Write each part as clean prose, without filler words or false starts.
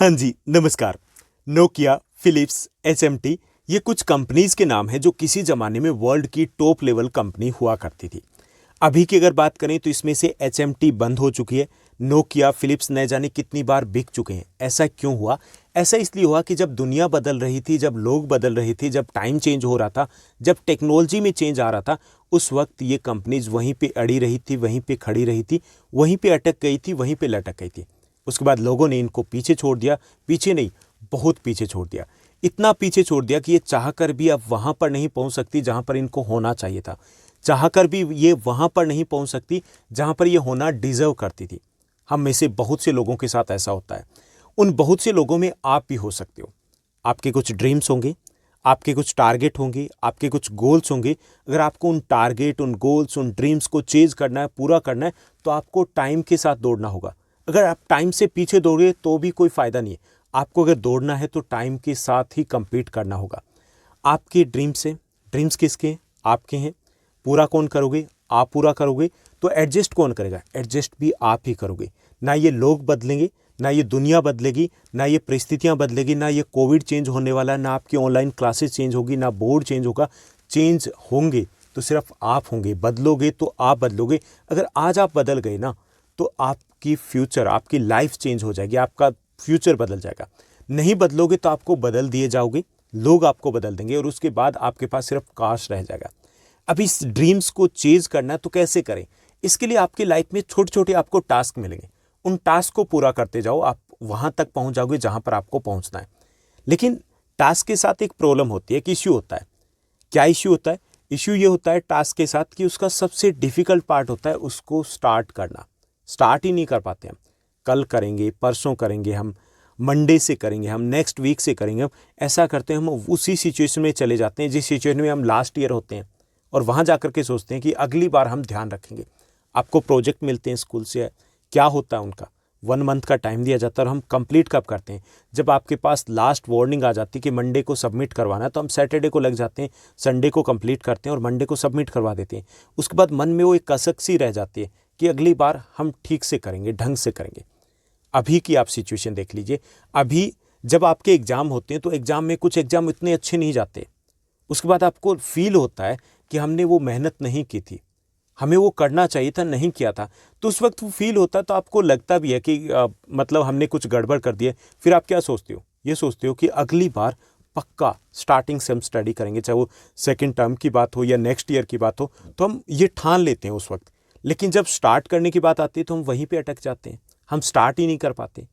हाँ जी, नमस्कार। Nokia, Philips, HMT ये कुछ कंपनीज के नाम हैं जो किसी ज़माने में वर्ल्ड की टॉप लेवल कंपनी हुआ करती थी। अभी की अगर बात करें तो इसमें से एचएमटी बंद हो चुकी है। नोकिया, फिलिप्स न जाने कितनी बार बिक चुके हैं। ऐसा क्यों हुआ? ऐसा इसलिए हुआ कि जब दुनिया बदल रही थी, जब लोग बदल रहे थे, जब टाइम चेंज हो रहा था, जब टेक्नोलॉजी में चेंज आ रहा था, उस वक्त ये कंपनीज वहीं पे अड़ी रही थी, वहीं पे खड़ी रही थी, वहीं पे अटक गई थी, वहीं पे लटक गई थी। उसके बाद लोगों ने इनको पीछे छोड़ दिया। पीछे नहीं, बहुत पीछे छोड़ दिया। इतना पीछे छोड़ दिया कि ये चाहकर भी अब वहां पर नहीं पहुंच सकती जहां पर इनको होना चाहिए था। चाहकर भी ये वहां पर नहीं पहुंच सकती जहां पर ये होना डिजर्व करती थी। हम में से बहुत से लोगों के साथ ऐसा होता है। उन बहुत से लोगों में आप भी हो सकते हो। आपके कुछ ड्रीम्स होंगे, आपके कुछ टारगेट होंगे, आपके कुछ गोल्स होंगे। अगर आपको उन टारगेट, उन गोल्स, उन ड्रीम्स को चेज करना है, पूरा करना है, तो आपको टाइम के साथ दौड़ना होगा। अगर आप टाइम से पीछे दौड़े तो भी कोई फायदा नहीं है। आपको अगर दौड़ना है तो टाइम के साथ ही कंपीट करना होगा। आपके ड्रीम्स हैं, ड्रीम्स किसके हैं? आपके हैं। पूरा कौन करोगे? आप पूरा करोगे। तो एडजस्ट कौन करेगा? एडजस्ट भी आप ही करोगे। ना ये लोग बदलेंगे, ना ये दुनिया बदलेगी, ना ये परिस्थितियां बदलेगी, ना ये कोविड चेंज होने वाला है, ना आपकी ऑनलाइन क्लासेस चेंज होगी, ना बोर्ड चेंज होगा। चेंज होंगे तो सिर्फ आप होंगे। बदलोगे तो आप बदलोगे। अगर आज आप बदल गए ना, तो आपकी फ्यूचर, आपकी लाइफ चेंज हो जाएगी, आपका फ्यूचर बदल जाएगा। नहीं बदलोगे तो आपको बदल दिए जाओगे, लोग आपको बदल देंगे और उसके बाद आपके पास सिर्फ काश रह जाएगा। अब इस ड्रीम्स को चेज करना है तो कैसे करें? इसके लिए आपकी लाइफ में छोटे छोटे आपको टास्क मिलेंगे। उन टास्क को पूरा करते जाओ, आप वहां तक पहुंच जाओगे जहां पर आपको पहुंचना है। लेकिन टास्क के साथ एक प्रॉब्लम होती है, एक इश्यू होता है। क्या इश्यू होता है? इश्यू ये होता है टास्क के साथ कि उसका सबसे डिफिकल्ट पार्ट होता है उसको स्टार्ट करना। स्टार्ट ही नहीं कर पाते हम। कल करेंगे, परसों करेंगे, हम मंडे से करेंगे, हम नेक्स्ट वीक से करेंगे, हम ऐसा करते हैं। हम उसी सिचुएशन में चले जाते हैं जिस सिचुएशन में हम लास्ट ईयर होते हैं, और वहाँ जा कर के सोचते हैं कि अगली बार हम ध्यान रखेंगे। आपको प्रोजेक्ट मिलते हैं स्कूल से, क्या होता है उनका? 1 मंथ का टाइम दिया जाता है और हम कंप्लीट कब करते हैं? जब आपके पास लास्ट वार्निंग आ जाती है कि मंडे को सबमिट करवाना है, तो हम सैटरडे को लग जाते हैं, संडे को कंप्लीट करते हैं और मंडे को सबमिट करवा देते हैं। उसके बाद मन में वो एक कसक सी रह जाती है कि अगली बार हम ठीक से करेंगे, ढंग से करेंगे। अभी की आप सिचुएशन देख लीजिए। अभी जब आपके एग्ज़ाम होते हैं तो एग्ज़ाम में कुछ एग्ज़ाम इतने अच्छे नहीं जाते। उसके बाद आपको फील होता है कि हमने वो मेहनत नहीं की थी, हमें वो करना चाहिए था, नहीं किया था। तो उस वक्त वो फील होता है, तो आपको लगता भी है कि मतलब हमने कुछ गड़बड़ कर दी है। फिर आप क्या सोचते हो? ये सोचते हो कि अगली बार पक्का स्टार्टिंग से हम स्टडी करेंगे, चाहे वो सेकेंड टर्म की बात हो या नेक्स्ट ईयर की बात हो। तो हम ये ठान लेते हैं उस वक्त। लेकिन जब स्टार्ट करने की बात आती है तो हम वहीं पे अटक जाते हैं। हम स्टार्ट ही नहीं कर पाते।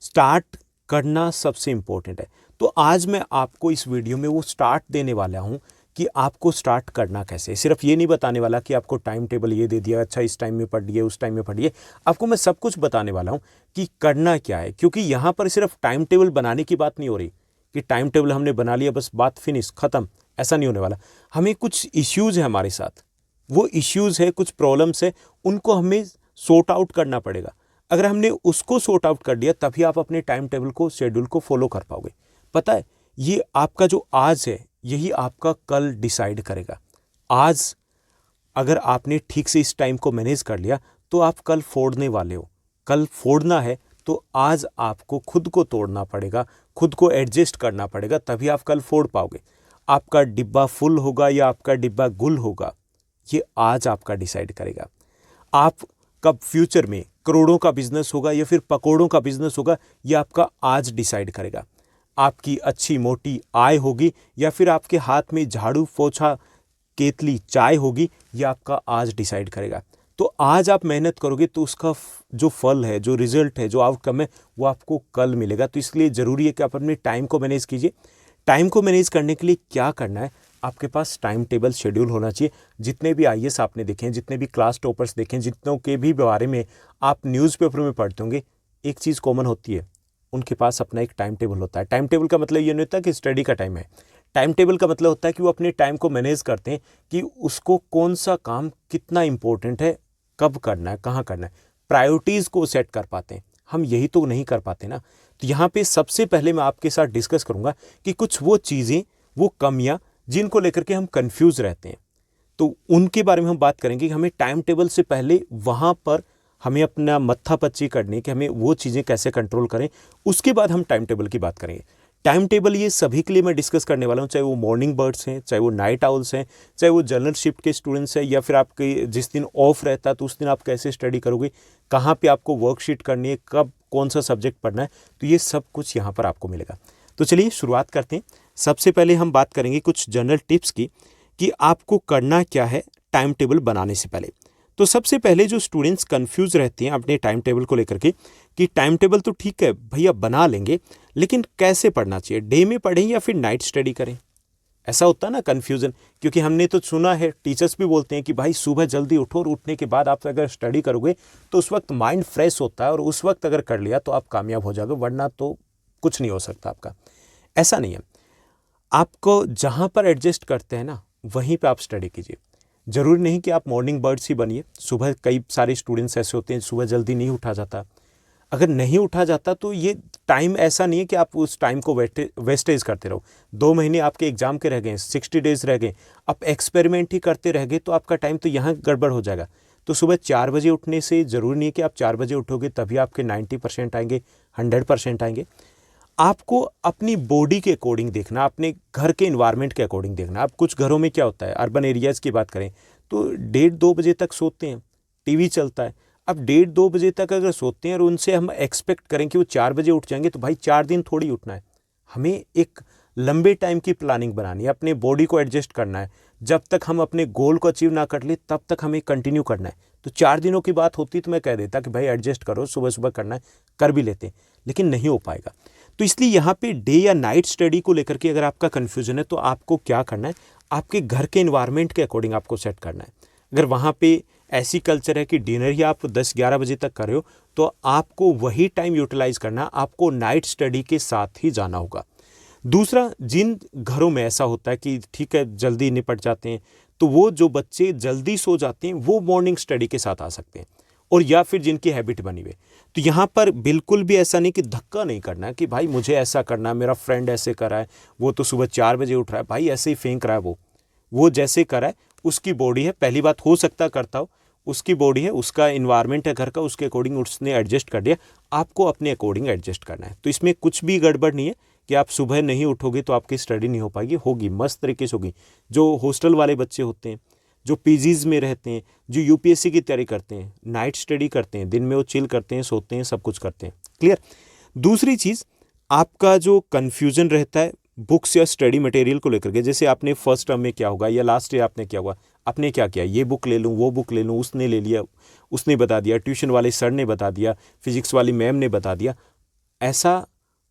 स्टार्ट करना सबसे इंपॉर्टेंट है। तो आज मैं आपको इस वीडियो में वो स्टार्ट देने वाला हूं कि आपको स्टार्ट करना कैसे। सिर्फ ये नहीं बताने वाला कि आपको टाइम टेबल ये दे दिया, अच्छा इस टाइम में पढ़िए, उस टाइम में पढ़िए। आपको मैं सब कुछ बताने वाला हूं कि करना क्या है। क्योंकि यहां पर सिर्फ टाइम टेबल बनाने की बात नहीं हो रही कि टाइम टेबल हमने बना लिया, बस बात फिनिश, खत्म। ऐसा नहीं होने वाला। हमें कुछ इश्यूज है हमारे साथ, वो इश्यूज है, कुछ प्रॉब्लम्स है, उनको हमें सॉर्ट आउट करना पड़ेगा। अगर हमने उसको सॉर्ट आउट कर दिया तभी आप अपने टाइम टेबल को, शेड्यूल को फॉलो कर पाओगे। पता है, ये आपका जो आज है यही आपका कल डिसाइड करेगा। आज अगर आपने ठीक से इस टाइम को मैनेज कर लिया तो आप कल फोड़ने वाले हो। कल फोड़ना है तो आज आपको खुद को तोड़ना पड़ेगा, खुद को एडजस्ट करना पड़ेगा, तभी आप कल फोड़ पाओगे। आपका डिब्बा फुल होगा या आपका डिब्बा गुल होगा, ये आज आपका डिसाइड करेगा। आप कब फ्यूचर में करोड़ों का बिजनेस होगा या फिर पकौड़ों का बिजनेस होगा, ये आपका आज डिसाइड करेगा। आपकी अच्छी मोटी आय होगी या फिर आपके हाथ में झाड़ू, पोछा, केतली, चाय होगी, ये आपका आज डिसाइड करेगा। तो आज आप मेहनत करोगे तो उसका जो फल है, जो रिजल्ट है, जो आउटकम है, वो आपको कल मिलेगा। तो इसलिए ज़रूरी है कि आप अपने टाइम को मैनेज कीजिए। टाइम को मैनेज करने के लिए क्या करना है? आपके पास टाइम टेबल, शेड्यूल होना चाहिए। जितने भी आईएएस आपने देखे हैं, जितने भी क्लास टॉपर्स देखे हैं, जितनों के भी बारे में आप न्यूज़पेपर में पढ़ते होंगे, एक चीज़ कॉमन होती है, उनके पास अपना एक टाइम टेबल होता है। टाइम टेबल का मतलब ये नहीं होता कि स्टडी का टाइम है। टाइम टेबल का मतलब होता है कि वो अपने टाइम को मैनेज करते हैं कि उसको कौन सा काम कितना इंपॉर्टेंट है, कब करना है, कहाँ करना है। प्रायोरिटीज़ को सेट कर पाते हैं। हम यही तो नहीं कर पाते ना। तो यहाँ पे सबसे पहले मैं आपके साथ डिस्कस करूँगा कि कुछ वो चीज़ें, वो कमियाँ जिनको लेकर के हम कंफ्यूज रहते हैं, तो उनके बारे में हम बात करेंगे कि हमें टाइम टेबल से पहले वहाँ पर हमें अपना मत्था पच्ची करनी है कि हमें वो चीज़ें कैसे कंट्रोल करें। उसके बाद हम टाइम टेबल की बात करेंगे। टाइम टेबल ये सभी के लिए मैं डिस्कस करने वाला हूँ, चाहे वो मॉर्निंग बर्ड्स हैं, चाहे वो नाइट आउल्स हैं, चाहे वो जनरल शिफ्ट के स्टूडेंट्स हैं, या फिर आपके जिस दिन ऑफ रहता है तो उस दिन आप कैसे स्टडी करोगे, कहाँ पे आपको वर्कशीट करनी है, कब कौन सा सब्जेक्ट पढ़ना है, तो ये सब कुछ यहाँ पर आपको मिलेगा। तो चलिए शुरुआत करते हैं। सबसे पहले हम बात करेंगे कुछ जनरल टिप्स की कि आपको करना क्या है टाइम टेबल बनाने से पहले। तो सबसे पहले जो स्टूडेंट्स कंफ्यूज रहते हैं अपने टाइम टेबल को लेकर के कि टाइम टेबल तो ठीक है भैया बना लेंगे, लेकिन कैसे पढ़ना चाहिए, डे में पढ़ें या फिर नाइट स्टडी करें। ऐसा होता है ना कन्फ्यूज़न, क्योंकि हमने तो सुना है, टीचर्स भी बोलते हैं कि भाई सुबह जल्दी उठो और उठने के बाद आप अगर स्टडी करोगे तो उस वक्त माइंड फ्रेश होता है और उस वक्त अगर कर लिया तो आप कामयाब हो जाओगे, वरना तो कुछ नहीं हो सकता आपका। ऐसा नहीं है, आपको जहाँ पर एडजस्ट करते हैं ना वहीं पे आप स्टडी कीजिए। ज़रूरी नहीं कि आप मॉर्निंग बर्ड्स ही बनिए। सुबह कई सारे स्टूडेंट्स ऐसे होते हैं सुबह जल्दी नहीं उठा जाता। अगर नहीं उठा जाता तो ये टाइम ऐसा नहीं है कि आप उस टाइम को वेस्टेज करते रहो। 2 महीने आपके एग्जाम के रह गए, 60 डेज रह गए, आप एक्सपेरिमेंट ही करते रह गए तो आपका टाइम तो यहाँ गड़बड़ हो जाएगा। तो सुबह 4 बजे उठने से ज़रूरी नहीं है कि आप 4 बजे उठोगे तभी आपके 90% आएंगे, 100% आएंगे। आपको अपनी बॉडी के अकॉर्डिंग देखना, अपने घर के इन्वायरमेंट के अकॉर्डिंग देखना। अब कुछ घरों में क्या होता है, अर्बन एरियाज़ की बात करें तो 1:30-2 बजे तक सोते हैं, टीवी चलता है। अब 1:30-2 बजे तक अगर सोते हैं और उनसे हम एक्सपेक्ट करें कि वो 4 बजे उठ जाएंगे, तो भाई 4 दिन थोड़ी उठना है। हमें एक लंबे टाइम की प्लानिंग बनानी है, अपने बॉडी को एडजस्ट करना है। जब तक हम अपने गोल को अचीव ना कर ले तब तक हमें कंटिन्यू करना है। तो 4 दिनों की बात होती तो मैं कह देता कि भाई एडजस्ट करो, सुबह सुबह करना है, कर भी लेते, लेकिन नहीं हो पाएगा। तो इसलिए यहाँ पे डे या नाइट स्टडी को लेकर के अगर आपका कन्फ्यूजन है तो आपको क्या करना है, आपके घर के एनवायरनमेंट के अकॉर्डिंग आपको सेट करना है। अगर वहाँ पे ऐसी कल्चर है कि डिनर ही आप 10-11 बजे तक कर रहे हो तो आपको वही टाइम यूटिलाइज करना, आपको नाइट स्टडी के साथ ही जाना होगा। दूसरा, जिन घरों में ऐसा होता है कि ठीक है जल्दी निपट जाते हैं, तो वो जो बच्चे जल्दी सो जाते हैं वो मॉर्निंग स्टडी के साथ आ सकते हैं, और या फिर जिनकी हैबिट बनी हुई। तो यहाँ पर बिल्कुल भी ऐसा नहीं कि धक्का नहीं करना है कि भाई मुझे ऐसा करना है, मेरा फ्रेंड ऐसे कर रहा है, वो तो सुबह 4 बजे उठ रहा है, भाई ऐसे ही फेंक रहा है, वो जैसे कर रहा है उसकी बॉडी है। पहली बात, हो सकता करता हो, उसकी बॉडी है, उसका इन्वायरमेंट है घर का, उसके अकॉर्डिंग उसने एडजस्ट कर दिया, आपको अपने अकॉर्डिंग एडजस्ट करना है। तो इसमें कुछ भी गड़बड़ नहीं है कि आप सुबह नहीं उठोगे तो आपकी स्टडी नहीं हो पाएगी, होगी, मस्त तरीके से होगी। जो हॉस्टल वाले बच्चे होते हैं, जो पीजीज में रहते हैं, जो यूपीएससी की तैयारी करते हैं, नाइट स्टडी करते हैं, दिन में वो चिल करते हैं, सोते हैं, सब कुछ करते हैं। क्लियर। दूसरी चीज़, आपका जो कन्फ्यूजन रहता है बुक्स या स्टडी मटेरियल को लेकर के, जैसे आपने फर्स्ट टर्म में क्या होगा या लास्ट ईयर आपने क्या हुआ, आपने क्या किया, ये बुक ले लूँ, वो बुक ले लूँ, उसने ले लिया, उसने बता दिया, ट्यूशन वाले सर ने बता दिया, फिजिक्स वाली मैम ने बता दिया। ऐसा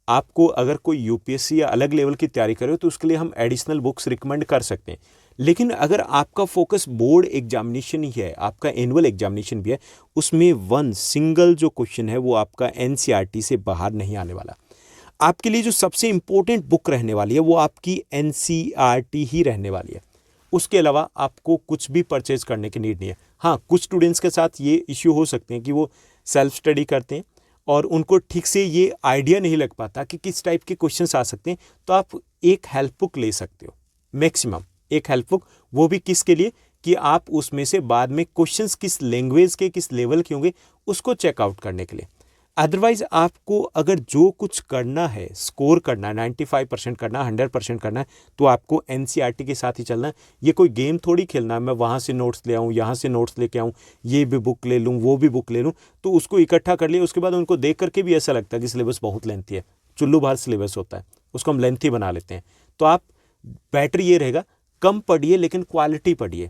आपको अगर कोई यूपीएससी या अलग लेवल की तैयारी करे तो उसके लिए हम एडिशनल बुक्स रिकमेंड कर सकते हैं। लेकिन अगर आपका फोकस बोर्ड एग्जामिनेशन ही है, आपका एनुअल एग्जामिनेशन भी है, उसमें वन सिंगल जो क्वेश्चन है वो आपका एनसीईआरटी से बाहर नहीं आने वाला। आपके लिए जो सबसे इंपॉर्टेंट बुक रहने वाली है वो आपकी एनसीईआरटी ही रहने वाली है। उसके अलावा आपको कुछ भी परचेज करने की नीड नहीं है। हाँ, कुछ स्टूडेंट्स के साथ ये इश्यू हो सकते हैं कि वो सेल्फ स्टडी करते हैं और उनको ठीक से ये आइडिया नहीं लग पाता कि किस टाइप के क्वेश्चंस आ सकते हैं, तो आप एक हेल्प बुक ले सकते हो, मैक्सिमम एक हेल्प बुक। वो भी किसके लिए कि आप उसमें से बाद में क्वेश्चंस किस लैंग्वेज के, किस लेवल के होंगे उसको चेकआउट करने के लिए। अदरवाइज आपको अगर जो कुछ करना है, स्कोर करना है, 95% करना है, 100% करना है, तो आपको एनसीईआरटी के साथ ही चलना है। ये कोई गेम थोड़ी खेलना है, मैं वहाँ से नोट्स ले आऊँ, यहाँ से नोट्स लेके आऊँ, ये भी बुक ले लूँ, वो भी बुक ले लूँ, तो उसको इकट्ठा कर लिया, उसके बाद उनको देख करके भी ऐसा लगता है कि सिलेबस बहुत लेंथी है, चुल्लू भर सिलेबस होता है, उसको हम लेंथी बना लेते हैं। तो आप बेटर ये रहेगा, कम पढ़िए लेकिन क्वालिटी पढ़िए।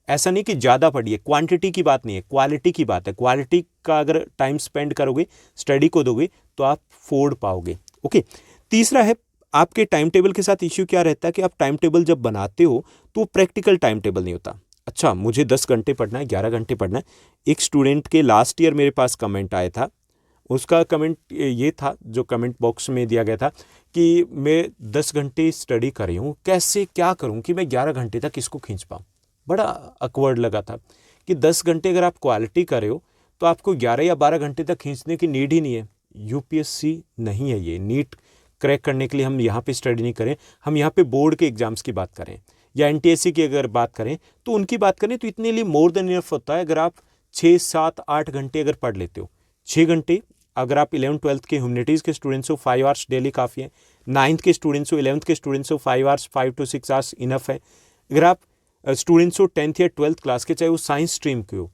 ऐसा नहीं कि ज़्यादा पढ़िए, क्वांटिटी की बात नहीं है, क्वालिटी की बात है। क्वालिटी का अगर टाइम स्पेंड करोगे, स्टडी को दोगे, तो आप फोड़ पाओगे। ओके। तीसरा है, आपके टाइम टेबल के साथ इश्यू क्या रहता है कि आप टाइम टेबल जब बनाते हो तो प्रैक्टिकल टाइम टेबल नहीं होता। अच्छा, मुझे 10 घंटे पढ़ना है, 11 घंटे पढ़ना है। एक स्टूडेंट के लास्ट ईयर मेरे पास कमेंट आया था, उसका कमेंट ये था, जो कमेंट बॉक्स में दिया गया था कि मैं 10 घंटे स्टडी कर रही हूँ, कैसे क्या करूँ कि मैं 11 घंटे तक इसको खींच पाऊँ। बड़ा अकवर्ड लगा था कि 10 घंटे अगर आप क्वालिटी कर रहे हो तो आपको 11 या 12 घंटे तक खींचने की नीड ही नहीं है। यूपीएससी नहीं है ये, नीट क्रैक करने के लिए हम यहाँ पे स्टडी नहीं करें, हम यहाँ पे बोर्ड के एग्जाम्स की बात करें या एनटीएससी की अगर बात करें तो उनकी बात करें तो इतने लिए मोर देन इनफ होता है। अगर आप 6, 7, 8 घंटे अगर पढ़ लेते हो, 6 घंटे अगर आप 11th 12th के ह्यूमैनिटीज़ के स्टूडेंट्स हो 5 आवर्स डेली काफ़ी है, 9th के स्टूडेंट्स हो 11th के स्टूडेंट्स हो 5 आवर्स 5 to 6 आवर्स इनफ है। अगर आप स्टूडेंट्स हो 10th या 12th क्लास के, चाहे वो साइंस स्ट्रीम के हो,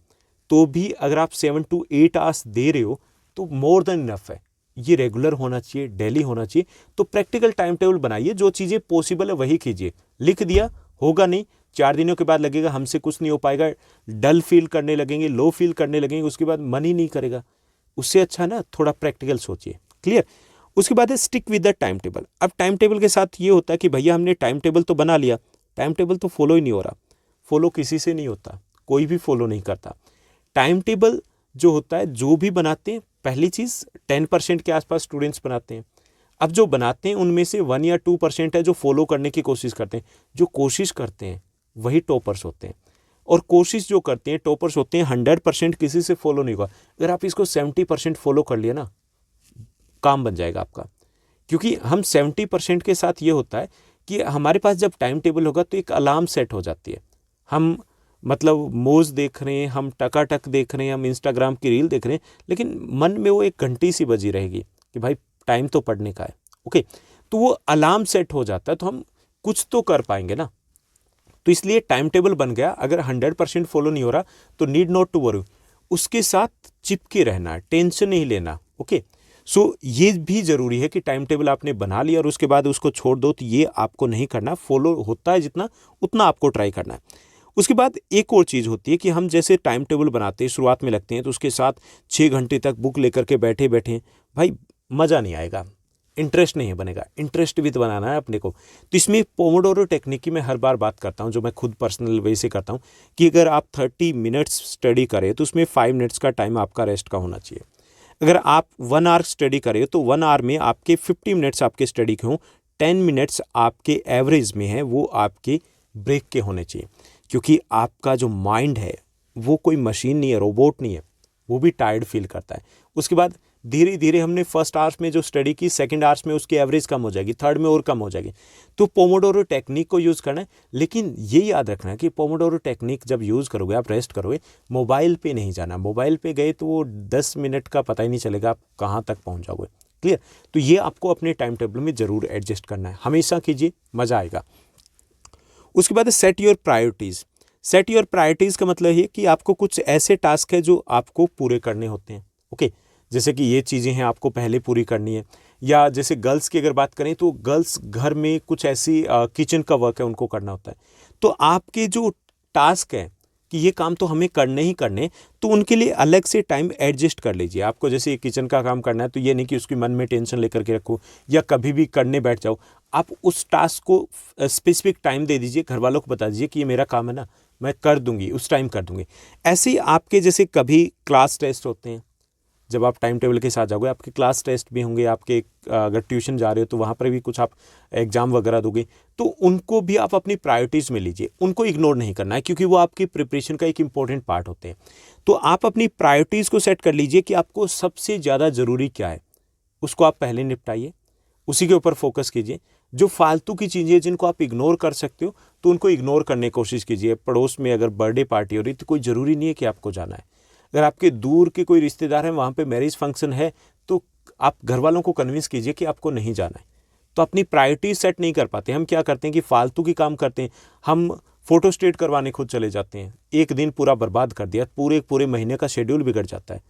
तो भी अगर आप 7 to 8 आवर्स दे रहे हो तो मोर देन इनफ है। ये रेगुलर होना चाहिए, डेली होना चाहिए। तो प्रैक्टिकल टाइम टेबल बनाइए, जो चीज़ें पॉसिबल है वही कीजिए। लिख दिया होगा नहीं, 4 दिनों के बाद लगेगा हमसे कुछ नहीं हो पाएगा, डल फील करने लगेंगे, लो फील करने लगेंगे, उसके बाद मन ही नहीं करेगा। उससे अच्छा ना थोड़ा प्रैक्टिकल सोचिए। क्लियर। उसके बाद है stick with the time table. अब टाइम टेबल के साथ ये होता है कि भैया हमने टाइम टेबल तो बना लिया, टाइम टेबल तो फॉलो ही नहीं हो रहा। फॉलो किसी से नहीं होता, कोई भी फॉलो नहीं करता। टाइम टेबल जो होता है, जो भी बनाते हैं, पहली चीज़ 10% के आसपास स्टूडेंट्स बनाते हैं। अब जो बनाते हैं उनमें से 1 या 2% है जो फॉलो करने की कोशिश करते हैं। जो कोशिश करते हैं वही टॉपर्स होते हैं, और कोशिश जो करते हैं टॉपर्स होते हैं। 100% किसी से फॉलो नहीं होगा। अगर आप इसको 70% फॉलो कर लिया ना, काम बन जाएगा आपका। क्योंकि हम 70% के साथ ये होता है कि हमारे पास जब टाइम टेबल होगा तो एक अलार्म सेट हो जाती है। हम मतलब मोज देख रहे हैं, हम टकाटक देख रहे हैं, हम इंस्टाग्राम की रील देख रहे हैं, लेकिन मन में वो एक घंटी सी बजी रहेगी कि भाई टाइम तो पढ़ने का है। ओके, तो वो अलार्म सेट हो जाता है, तो हम कुछ तो कर पाएंगे ना। तो इसलिए टाइम टेबल बन गया। अगर 100% फॉलो नहीं हो रहा तो नीड नॉट टू वरी, उसके साथ चिपके रहना, टेंशन नहीं लेना। ओके, सो ये भी ज़रूरी है कि टाइम टेबल आपने बना लिया और उसके बाद उसको छोड़ दो, तो ये आपको नहीं करना। फॉलो होता है जितना, उतना आपको ट्राई करना है। उसके बाद एक और चीज़ होती है कि हम जैसे टाइम टेबल बनाते हैं, शुरुआत में लगते हैं, तो उसके साथ 6 घंटे तक बुक लेकर के बैठे बैठे भाई मज़ा नहीं आएगा, इंटरेस्ट नहीं बनेगा। इंटरेस्ट भी तो बनाना है अपने को। तो इसमें पोमोडोरो टेक्निक की मैं हर बार बात करता हूँ, जो मैं खुद पर्सनल वे से करता हूँ, कि अगर आप 30 मिनट्स स्टडी करें तो उसमें 5 मिनट्स का टाइम आपका रेस्ट का होना चाहिए। अगर आप 1 आवर स्टडी करें तो 1 आवर में आपके 50 मिनट्स आपके स्टडी के हों, 10 मिनट्स आपके एवरेज में है वो आपके ब्रेक के होने चाहिए। क्योंकि आपका जो माइंड है वो कोई मशीन नहीं है, रोबोट नहीं है, वो भी टायर्ड फील करता है। उसके बाद धीरे धीरे हमने फर्स्ट आवर्स में जो स्टडी की, सेकंड आवर्स में उसकी एवरेज कम हो जाएगी, थर्ड में और कम हो जाएगी। तो पोमोडोरो टेक्निक को यूज़ करना है। लेकिन ये याद रखना है कि पोमोडोरो टेक्निक जब यूज़ करोगे, आप रेस्ट करोगे, मोबाइल पे नहीं जाना। मोबाइल पे गए तो वो 10 मिनट का पता ही नहीं चलेगा आप कहाँ तक पहुँच जाओगे। क्लियर। तो ये आपको अपने टाइम टेबल में ज़रूर एडजस्ट करना है, हमेशा कीजिए, मज़ा आएगा। उसके बाद set your priorities. Set your priorities का मतलब है कि आपको कुछ ऐसे टास्क है जो आपको पूरे करने होते हैं। ओके, जैसे कि ये चीज़ें हैं आपको पहले पूरी करनी है। या जैसे गर्ल्स की अगर बात करें तो गर्ल्स घर में कुछ ऐसी किचन का वर्क है उनको करना होता है। तो आपके जो टास्क है कि ये काम तो हमें करने ही करने, तो उनके लिए अलग से टाइम एडजस्ट कर लीजिए। आपको जैसे किचन का काम करना है तो ये नहीं कि उसके मन में टेंशन लेकर के रखो या कभी भी करने बैठ जाओ। आप उस टास्क को स्पेसिफिक टाइम दे दीजिए, घर वालों को बता दीजिए कि ये मेरा काम है ना, मैं कर दूंगी, उस टाइम कर दूंगी। ऐसे ही आपके जैसे कभी क्लास टेस्ट होते हैं, जब आप टाइम टेबल के साथ जाओगे आपके क्लास टेस्ट भी होंगे, आपके अगर ट्यूशन जा रहे हो तो वहाँ पर भी कुछ आप एग्ज़ाम वगैरह दोगे, तो उनको भी आप अपनी प्रायोरिटीज़ में लीजिए। उनको इग्नोर नहीं करना है क्योंकि वो आपकी प्रिपरेशन का एक इंपॉर्टेंट पार्ट होते हैं। तो आप अपनी प्रायोरिटीज़ को सेट कर लीजिए कि आपको सबसे ज़्यादा ज़रूरी क्या है, उसको आप पहले निपटाइए, उसी के ऊपर फोकस कीजिए। जो फालतू की चीज़ें जिनको आप इग्नोर कर सकते हो तो उनको इग्नोर करने की कोशिश कीजिए। पड़ोस में अगर बर्थडे पार्टी हो रही तो कोई ज़रूरी नहीं है कि आपको जाना है। अगर आपके दूर के कोई रिश्तेदार हैं, वहाँ पे मैरिज फंक्शन है, तो आप घर वालों को कन्विंस कीजिए कि आपको नहीं जाना है। तो अपनी प्रायोरिटी सेट नहीं कर पाते। हम क्या करते हैं कि फालतू की काम करते हैं। हम फोटो स्टेट करवाने खुद चले जाते हैं, एक दिन पूरा बर्बाद कर दिया, पूरे महीने का शेड्यूल बिगड़ जाता है।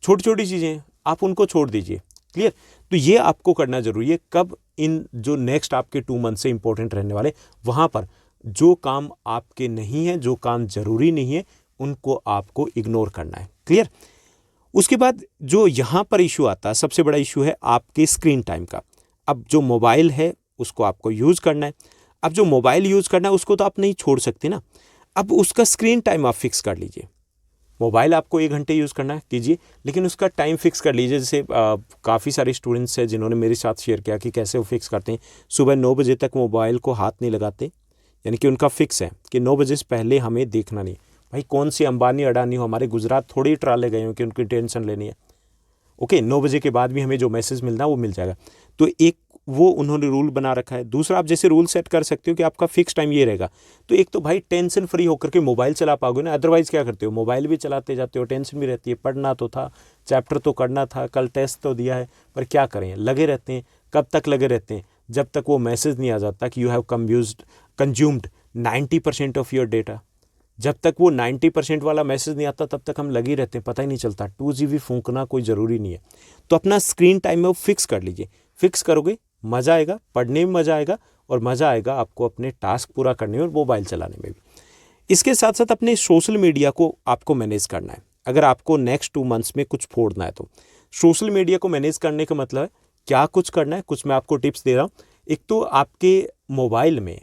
छोटी छोटी चीज़ें आप उनको छोड़ दीजिए। क्लियर। तो ये आपको करना जरूरी है। कब इन जो नेक्स्ट आपके 2 मंथ से इंपॉर्टेंट रहने वाले, वहाँ पर जो काम आपके नहीं है, जो काम जरूरी नहीं है, उनको आपको इग्नोर करना है। क्लियर। उसके बाद जो यहाँ पर इशू आता है, सबसे बड़ा इशू है आपके स्क्रीन टाइम का। अब जो मोबाइल है उसको आपको यूज़ करना है। अब जो मोबाइल यूज़ करना है उसको तो आप नहीं छोड़ सकते ना। अब उसका स्क्रीन टाइम आप फिक्स कर लीजिए। मोबाइल आपको 1 घंटे यूज़ करना है, कीजिए, लेकिन उसका टाइम फिक्स कर लीजिए। जैसे काफ़ी सारे स्टूडेंट्स हैं जिन्होंने मेरे साथ शेयर किया कि कैसे वो फिक्स करते हैं। सुबह 9 बजे तक मोबाइल को हाथ नहीं लगाते, यानी कि उनका फिक्स है कि 9 बजे से पहले हमें देखना नहीं। भाई कौन सी अंबानी अडानी हो, हमारे गुजरात थोड़ी ट्राले गए हो कि उनकी टेंशन लेनी है। ओके, 9 बजे के बाद भी हमें जो मैसेज मिलना है वो मिल जाएगा। तो एक वो उन्होंने रूल बना रखा है। दूसरा, आप जैसे रूल सेट कर सकते हो कि आपका फिक्स टाइम ये रहेगा, तो एक तो भाई टेंशन फ्री होकर के मोबाइल चला पाओगे ना। अदरवाइज क्या करते हो, मोबाइल भी चलाते जाते हो, टेंशन भी रहती है, पढ़ना तो था, चैप्टर तो करना था, कल टेस्ट तो दिया है, पर क्या करें, लगे रहते हैं। कब तक लगे रहते हैं, जब तक वो मैसेज नहीं आ जाता कि you have consumed 90% of your data. जब तक वो 90% वाला मैसेज नहीं आता तब तक हम लगे रहते हैं, पता ही नहीं चलता। 2 GB फूंकना कोई ज़रूरी नहीं है। तो अपना स्क्रीन टाइम है वो फिक्स कर लीजिए। फिक्स करोगे, मज़ा आएगा, पढ़ने में मज़ा आएगा, और मज़ा आएगा आपको अपने टास्क पूरा करने में और मोबाइल चलाने में भी। इसके साथ साथ अपने सोशल मीडिया को आपको मैनेज करना है। अगर आपको नेक्स्ट 2 मंथ्स में कुछ फोड़ना है तो सोशल मीडिया को मैनेज करने का मतलब है क्या कुछ करना है, कुछ मैं आपको टिप्स दे रहा हूँ। एक तो आपके मोबाइल में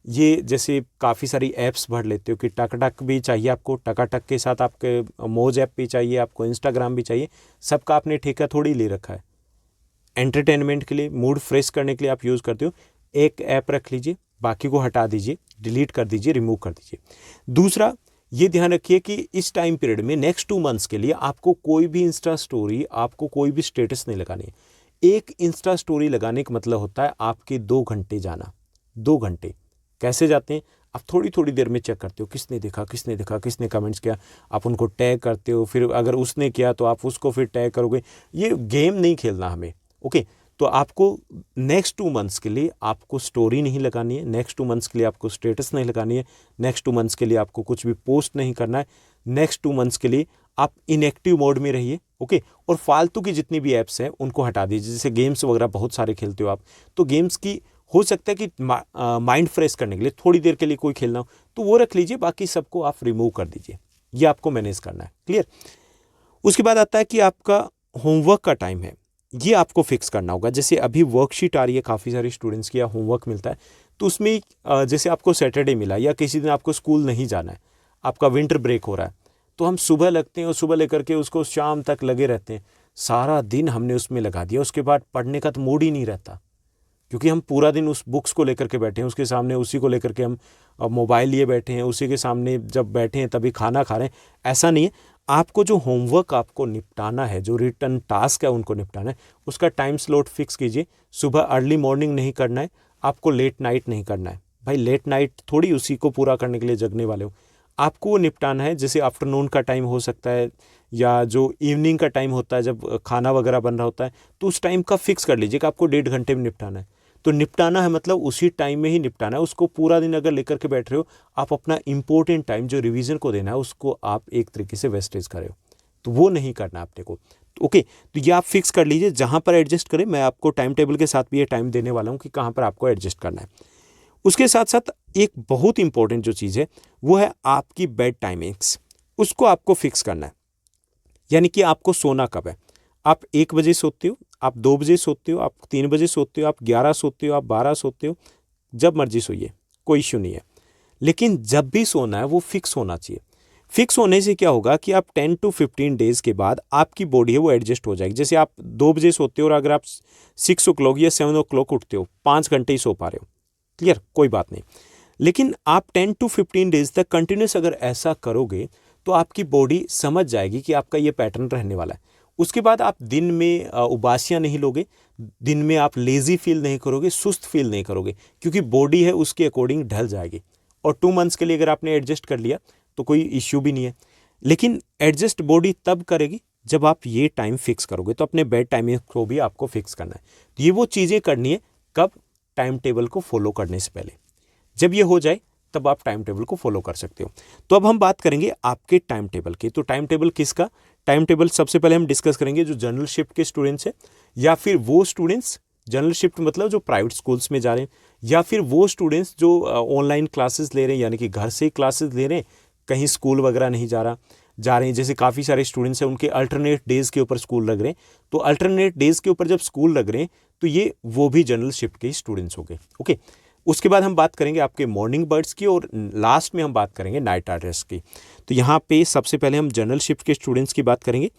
ये जैसे काफ़ी सारी ऐप्स भर लेते हो कि टक भी चाहिए आपको, टक के साथ आपके मोज ऐप भी चाहिए, आपको इंस्टाग्राम भी चाहिए। सबका आपने ठेका थोड़ी ले रखा है। एंटरटेनमेंट के लिए, मूड फ्रेश करने के लिए आप यूज़ करते हो, एक ऐप रख लीजिए, बाकी को हटा दीजिए, डिलीट कर दीजिए, रिमूव कर दीजिए। दूसरा, ये ध्यान रखिए कि इस टाइम पीरियड में नेक्स्ट 2 मंथ्स के लिए आपको कोई भी इंस्टा स्टोरी, आपको कोई भी स्टेटस नहीं लगानी है। एक इंस्टा स्टोरी लगाने का मतलब होता है आपके 2 घंटे जाना। 2 घंटे कैसे जाते हैं, आप थोड़ी थोड़ी देर में चेक करते हो, किसने देखा, किसने देखा, किसने कमेंट्स किया, आप उनको टैग करते हो, फिर अगर उसने किया तो आप उसको फिर टैग करोगे। ये गेम नहीं खेलना हमें, ओके। तो आपको नेक्स्ट 2 मंथ्स के लिए आपको स्टोरी नहीं लगानी है, नेक्स्ट 2 मंथ्स के लिए आपको स्टेटस नहीं लगानी है, नेक्स्ट 2 मंथ्स के लिए आपको कुछ भी पोस्ट नहीं करना है। नेक्स्ट 2 मंथ्स के लिए आप इनएक्टिव मोड में रहिए, ओके। और फालतू की जितनी भी ऐप्स हैं उनको हटा दीजिए। जैसे गेम्स वगैरह बहुत सारे खेलते हो आप, तो गेम्स की हो सकता है कि माइंड फ्रेश करने के लिए थोड़ी देर के लिए कोई खेलना हो तो वो रख लीजिए, बाकी सबको आप रिमूव कर दीजिए। ये आपको मैनेज करना है, क्लियर। उसके बाद आता है कि आपका होमवर्क का टाइम है, ये आपको फिक्स करना होगा। जैसे अभी वर्कशीट आ रही है काफ़ी सारे स्टूडेंट्स की, या होमवर्क मिलता है, तो उसमें जैसे आपको सैटरडे मिला या किसी दिन आपको स्कूल नहीं जाना है, आपका विंटर ब्रेक हो रहा है, तो हम सुबह लगते हैं और सुबह लेकर के उसको शाम तक लगे रहते हैं। सारा दिन हमने उसमें लगा दिया, उसके बाद पढ़ने का तो मूड ही नहीं रहता, क्योंकि हम पूरा दिन उस बुक्स को लेकर के बैठे हैं, उसके सामने उसी को लेकर के हम मोबाइल लिए बैठे हैं, उसी के सामने जब बैठे हैं तभी खाना खा रहे हैं। ऐसा नहीं है। आपको जो होमवर्क आपको निपटाना है, जो रिटर्न टास्क है उनको निपटाना है, उसका टाइम स्लॉट फिक्स कीजिए। सुबह अर्ली मॉर्निंग नहीं करना है, आपको लेट नाइट नहीं करना है। भाई लेट नाइट थोड़ी उसी को पूरा करने के लिए जगने वाले हो, आपको वो निपटाना है। जैसे आफ्टरनून का टाइम हो सकता है, या जो इवनिंग का टाइम होता है जब खाना वगैरह बन रहा होता है, तो उस टाइम का फिक्स कर लीजिए कि आपको 1.5 घंटे में निपटाना है। तो निपटाना है मतलब उसी टाइम में ही निपटाना है। उसको पूरा दिन अगर लेकर के बैठ रहे हो, आप अपना इंपॉर्टेंट टाइम जो रिवीजन को देना है उसको आप एक तरीके से वेस्टेज कर रहे हो, तो वो नहीं करना आपने को, ओके। तो ये आप फिक्स कर लीजिए, जहाँ पर एडजस्ट करें। मैं आपको टाइम टेबल के साथ भी ये टाइम देने वाला हूँ कि कहाँ पर आपको एडजस्ट करना है। उसके साथ साथ एक बहुत इंपॉर्टेंट जो चीज़ है वो है आपकी बेड टाइमिंग्स, उसको आपको फिक्स करना है। यानी कि आपको सोना कब है। आप 1 बजे सोते हो, आप 2 बजे सोते हो, आप 3 बजे सोते हो, आप 11 सोते हो, आप 12 सोते हो, जब मर्जी सोइए, कोई इश्यू नहीं है। लेकिन जब भी सोना है वो फिक्स होना चाहिए। फिक्स होने से क्या होगा कि आप 10 to 15 डेज़ के बाद आपकी बॉडी है वो एडजस्ट हो जाएगी। जैसे आप 2 बजे सोते हो और अगर आप 6 o'clock या 7 o'clock उठते हो, 5 घंटे ही सो पा रहे हो, क्लियर, कोई बात नहीं। लेकिन आप 10 to 15 डेज़ तक कंटिन्यूस अगर ऐसा करोगे तो आपकी बॉडी समझ जाएगी कि आपका ये पैटर्न रहने वाला है। उसके बाद आप दिन में उबासियाँ नहीं लोगे, दिन में आप लेज़ी फील नहीं करोगे, सुस्त फील नहीं करोगे, क्योंकि बॉडी है उसके अकॉर्डिंग ढल जाएगी। और 2 मंथ्स के लिए अगर आपने एडजस्ट कर लिया तो कोई इश्यू भी नहीं है। लेकिन एडजस्ट बॉडी तब करेगी जब आप ये टाइम फिक्स करोगे। तो अपने बेड टाइमिंग को भी आपको फिक्स करना है। तो ये वो चीज़ें करनी है कब, टाइम टेबल को फॉलो करने से पहले। जब ये हो जाए तब आप टाइम टेबल को फॉलो कर सकते हो। तो अब हम बात करेंगे आपके टाइम टेबल की। तो टाइम टेबल किसका, टाइम टेबल सबसे पहले हम डिस्कस करेंगे जो जनरल शिफ्ट के स्टूडेंट्स हैं, या फिर वो स्टूडेंट्स, जनरल शिफ्ट मतलब जो प्राइवेट स्कूल्स में जा रहे हैं, या फिर वो स्टूडेंट्स जो ऑनलाइन क्लासेस ले रहे हैं, यानी कि घर से ही क्लासेस ले रहे हैं, कहीं स्कूल वगैरह नहीं जा रहे हैं। जैसे काफ़ी सारे स्टूडेंट्स हैं उनके अल्टरनेट डेज़ के ऊपर स्कूल लग रहे हैं। तो अल्टरनेट डेज़ के ऊपर जब स्कूल लग रहे हैं तो ये वो भी जनरल शिफ्ट के स्टूडेंट्स हो गए, ओके। उसके बाद हम बात करेंगे आपके मॉर्निंग बर्ड्स की, और लास्ट में हम बात करेंगे नाइट राइडर्स की। तो यहाँ पे सबसे पहले हम जनरल शिफ्ट के स्टूडेंट्स की बात करेंगे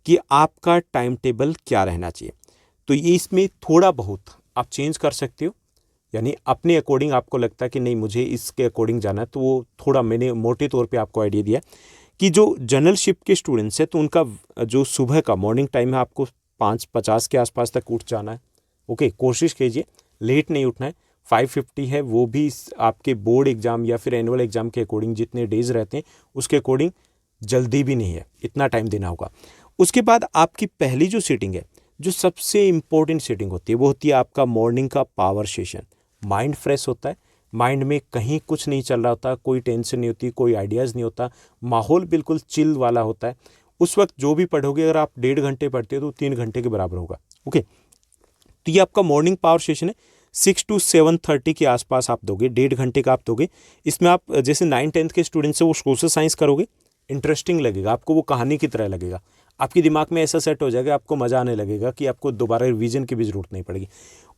कि आपका टाइम टेबल क्या रहना चाहिए। तो ये इसमें थोड़ा बहुत आप चेंज कर सकते हो, यानी अपने अकॉर्डिंग आपको लगता है कि नहीं मुझे इसके अकॉर्डिंग जाना है, तो वो थोड़ा मैंने मोटे तौर पे आपको आइडिया दिया कि जो जनरल शिफ्ट के स्टूडेंट्स हैं तो उनका जो सुबह का मॉर्निंग टाइम है आपको 5:50 के आसपास तक उठ जाना है, ओके, कोशिश कीजिए लेट नहीं उठना है। 5:50 है, वो भी आपके बोर्ड एग्जाम या फिर एनुअल एग्जाम के अकॉर्डिंग जितने डेज रहते हैं उसके अकॉर्डिंग जल्दी भी नहीं है, इतना टाइम देना होगा। उसके बाद आपकी पहली जो सीटिंग है, जो सबसे इंपॉर्टेंट सीटिंग होती है, वो होती है आपका मॉर्निंग का पावर सेशन। माइंड फ्रेश होता है, माइंड में कहीं कुछ नहीं चल रहा होता, कोई टेंशन नहीं होती, कोई आइडियाज़ नहीं होता, माहौल बिल्कुल चिल वाला होता है। उस वक्त जो भी पढ़ोगे, अगर आप 1.5 घंटे पढ़ते हो तो 3 घंटे के बराबर होगा। ओके, तो ये आपका मॉर्निंग पावर सेशन है, 6 to 7:30 के आसपास आप दोगे, 1.5 घंटे का आप दोगे। इसमें आप जैसे 9th-10th के स्टूडेंट से वो सोशल साइंस करोगे, इंटरेस्टिंग लगेगा आपको, वो कहानी की तरह लगेगा, आपके दिमाग में ऐसा सेट हो जाएगा, आपको मज़ा आने लगेगा कि आपको दोबारा रिवीजन की भी ज़रूरत नहीं पड़ेगी।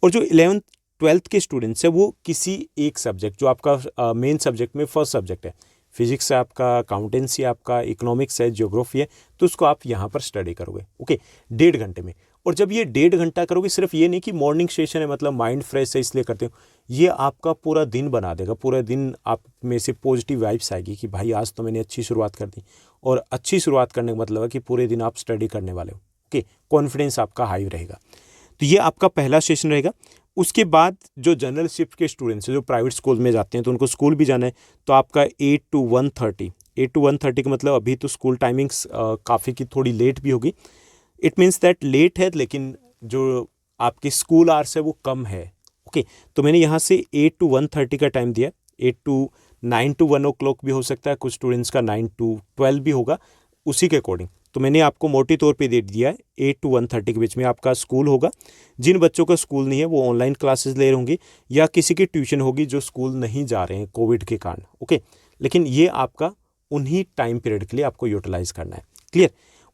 और जो 11th-12th के स्टूडेंट्स हैं वो किसी एक सब्जेक्ट, जो आपका मेन सब्जेक्ट में फर्स्ट सब्जेक्ट है, फिजिक्स है आपका, अकाउंटेंसी आपका, इकोनॉमिक्स है, ज्योग्राफी है, तो उसको आप यहाँ पर स्टडी करोगे। ओके, 1.5 घंटे में। और जब ये 1.5 घंटा करोगे, सिर्फ ये नहीं कि मॉर्निंग सेशन है मतलब माइंड फ्रेश है इसलिए करते हो, ये आपका पूरा दिन बना देगा। पूरा दिन आप में से पॉजिटिव वाइब्स आएगी कि भाई आज तो मैंने अच्छी शुरुआत कर दी। और अच्छी शुरुआत करने का मतलब है कि पूरे दिन आप स्टडी करने वाले हो। ओके, कॉन्फिडेंस आपका हाई रहेगा। तो ये आपका पहला सेशन रहेगा। उसके बाद जो जनरल शिफ्ट के स्टूडेंट्स हैं, जो प्राइवेट स्कूल में जाते हैं, तो उनको स्कूल भी जाना है, तो आपका 8 to 1:30 का मतलब अभी तो स्कूल टाइमिंग्स काफ़ी की थोड़ी लेट भी होगी। इट मीन्स दैट लेट है, लेकिन जो आपके स्कूल आवर्स है वो कम है। ओके, तो मैंने यहाँ से 8 to 1:30 का टाइम दिया। 9 to 1 o'clock भी हो सकता है, कुछ स्टूडेंट्स का 9 to 12 भी होगा, उसी के अकॉर्डिंग। तो मैंने आपको मोटे तौर पे दे दिया है 8 to 1:30 के बीच में आपका स्कूल होगा। जिन बच्चों का स्कूल नहीं है वो ऑनलाइन क्लासेस ले रहे होंगे या किसी की ट्यूशन होगी जो स्कूल नहीं जा रहे हैं कोविड के कारण। ओके, लेकिन ये आपका उन्हीं टाइम पीरियड के लिए आपको यूटिलाइज करना है। क्लियर?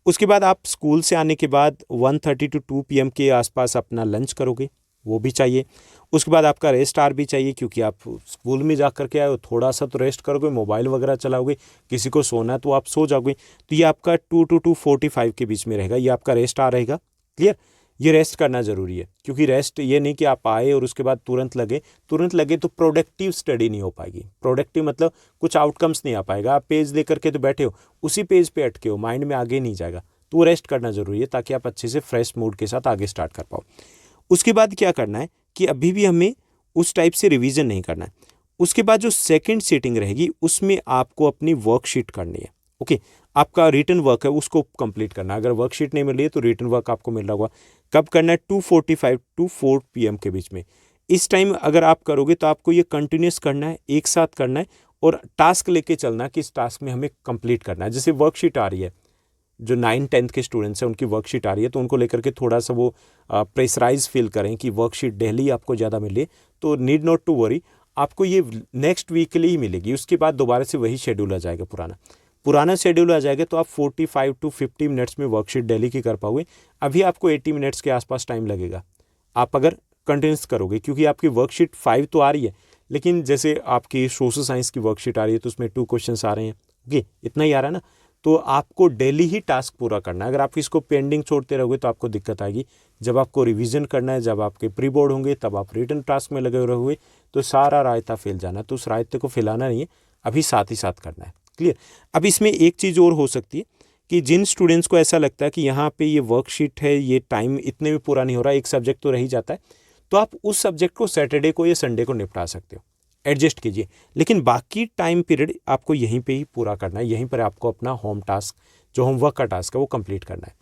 उसके बाद आप स्कूल से आने के बाद 1:30 to 2 PM के आसपास अपना लंच करोगे, वो भी चाहिए। उसके बाद आपका रेस्ट आवर भी चाहिए, क्योंकि आप स्कूल में जा कर के आए हो, थोड़ा सा तो रेस्ट करोगे, मोबाइल वगैरह चलाओगे, किसी को सोना है तो आप सो जाओगे। तो ये आपका 2 to 2:45 के बीच में रहेगा, ये आपका रेस्ट आवर रहेगा। क्लियर? ये रेस्ट करना ज़रूरी है, क्योंकि रेस्ट ये नहीं कि आप आए और उसके बाद तुरंत लगे तो प्रोडक्टिव स्टडी नहीं हो पाएगी। प्रोडक्टिव मतलब कुछ आउटकम्स नहीं आ पाएगा। आप पेज लेकर के तो बैठे हो, उसी पेज पे अटके हो, माइंड में आगे नहीं जाएगा। तो वो रेस्ट करना ज़रूरी है, ताकि आप अच्छे से फ्रेश मूड के साथ आगे स्टार्ट कर पाओ। उसके बाद क्या करना है कि अभी भी हमें उस टाइप से रिवीजन नहीं करना है। उसके बाद जो सेकंड सीटिंग रहेगी उसमें आपको अपनी वर्कशीट करनी है। ओके, आपका रिटन वर्क है उसको कंप्लीट करना है। अगर वर्कशीट नहीं मिल रही है तो रिटन वर्क आपको मिल रहा होगा। कब करना है? 2:45 to 4 PM के बीच में। इस टाइम अगर आप करोगे तो आपको ये कंटिन्यूस करना है, एक साथ करना है, और टास्क लेके चलना है कि इस टास्क में हमें कंप्लीट करना है। जैसे वर्कशीट आ रही है, जो 9-10th के स्टूडेंट्स हैं उनकी वर्कशीट आ रही है, तो उनको लेकर के थोड़ा सा वो प्रेशराइज फील करें कि वर्कशीट डेली आपको ज़्यादा मिले, तो नीड नॉट टू वरी, आपको ये नेक्स्ट वीक के लिए ही मिलेगी। उसके बाद दोबारा से वही शेड्यूल आ जाएगा, पुराना शेड्यूल आ जाएगा। तो आप 45 to 50 मिनट्स में वर्कशीट डेली की कर पाओगे। अभी आपको 80 मिनट्स के आसपास टाइम लगेगा आप अगर कंटिन्यूस करोगे, क्योंकि आपकी वर्कशीट 5 तो आ रही है, लेकिन जैसे आपकी सोशल साइंस की वर्कशीट आ रही है तो उसमें 2 क्वेश्चंस आ रहे हैं। ओके, इतना ही आ रहा है ना। तो आपको डेली ही टास्क पूरा करना है। अगर आप इसको पेंडिंग छोड़ते रहोगे तो आपको दिक्कत आएगी। जब आपको रिवीजन करना है, जब आपके प्री बोर्ड होंगे, तब आप रिटन टास्क में लगे रहोगे, तो सारा रायता फैल जाना है। तो उस रायते को फैलाना नहीं है, अभी साथ ही साथ करना है। क्लियर? अब इसमें एक चीज़ और हो सकती है कि जिन स्टूडेंट्स को ऐसा लगता है कि यहाँ पे ये वर्कशीट है, ये टाइम इतने में पूरा नहीं हो रहा, एक सब्जेक्ट तो रह ही जाता है, तो आप उस सब्जेक्ट को सैटरडे को या संडे को निपटा सकते हो, एडजस्ट कीजिए। लेकिन बाकी टाइम पीरियड आपको यहीं पे ही पूरा करना है, यहीं पर आपको अपना होम टास्क, जो होमवर्क का टास्क है, वो कंप्लीट करना है।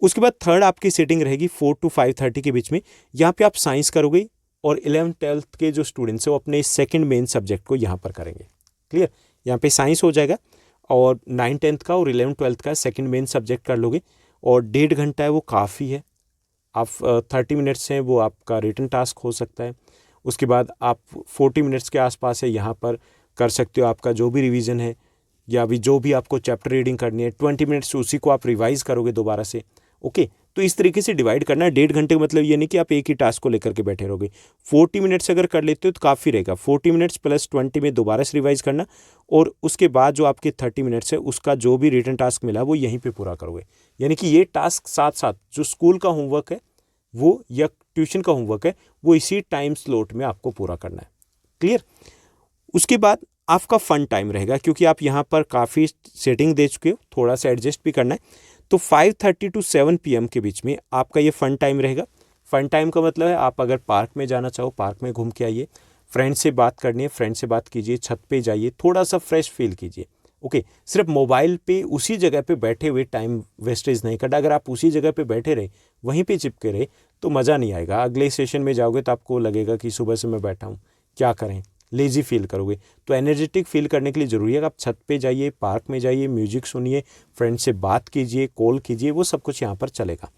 उसके बाद थर्ड आपकी सीटिंग रहेगी 4 to 5:30 के बीच में। यहाँ पे आप साइंस करोगे, और 11th-12th के जो स्टूडेंट्स हैं वो अपने सेकेंड मेन सब्जेक्ट को यहाँ पर करेंगे। क्लियर? यहाँ पे साइंस हो जाएगा, और 9-10th का और 11th-12th का सेकेंड मेन सब्जेक्ट कर लोगे, और 1.5 घंटा है वो काफ़ी है। आप 30 मिनट्स हैं वो आपका रिटन टास्क हो सकता है। उसके बाद आप 40 मिनट्स के आसपास है, यहाँ पर कर सकते हो आपका जो भी रिवीजन है, या अभी जो भी आपको चैप्टर रीडिंग करनी है, 20 मिनट्स उसी को आप रिवाइज करोगे दोबारा से। ओके, तो इस तरीके से डिवाइड करना है। 1.5 घंटे का मतलब ये नहीं कि आप एक ही टास्क को लेकर के बैठे रहोगे। 40 मिनट्स अगर कर लेते हो तो काफ़ी रहेगा। 40 मिनट्स प्लस 20 में दोबारा से रिवाइज करना, और उसके बाद जो आपके 30 मिनट्स है उसका जो भी रिटन टास्क मिला वो यहीं पे पूरा करोगे। यानी कि ये टास्क साथ साथ जो स्कूल का होमवर्क है वो, या ट्यूशन का होमवर्क है, वो इसी टाइम स्लॉट में आपको पूरा करना है। क्लियर? उसके बाद आपका फन टाइम रहेगा, क्योंकि आप यहाँ पर काफ़ी सेटिंग दे चुके हो, थोड़ा सा एडजस्ट भी करना है। तो 5:30 to 7 PM के बीच में आपका ये फन टाइम रहेगा। फन टाइम का मतलब है आप अगर पार्क में जाना चाहो पार्क में घूम के आइए, फ्रेंड से बात करनी है फ्रेंड से बात कीजिए, छत पे जाइए, थोड़ा सा फ्रेश फील कीजिए। ओके, सिर्फ मोबाइल पे उसी जगह पे बैठे हुए टाइम वेस्टेज नहीं करना। अगर आप उसी जगह पे बैठे रहे, वहीं पे चिपके रहे, तो मज़ा नहीं आएगा। अगले सेशन में जाओगे तो आपको लगेगा कि सुबह से मैं बैठा हूँ, क्या करें, लेजी फील करोगे। तो एनर्जेटिक फील करने के लिए ज़रूरी है कि आप छत पे जाइए, पार्क में जाइए, म्यूजिक सुनिए, फ्रेंड से बात कीजिए, कॉल कीजिए, वो सब कुछ यहाँ पर चलेगा।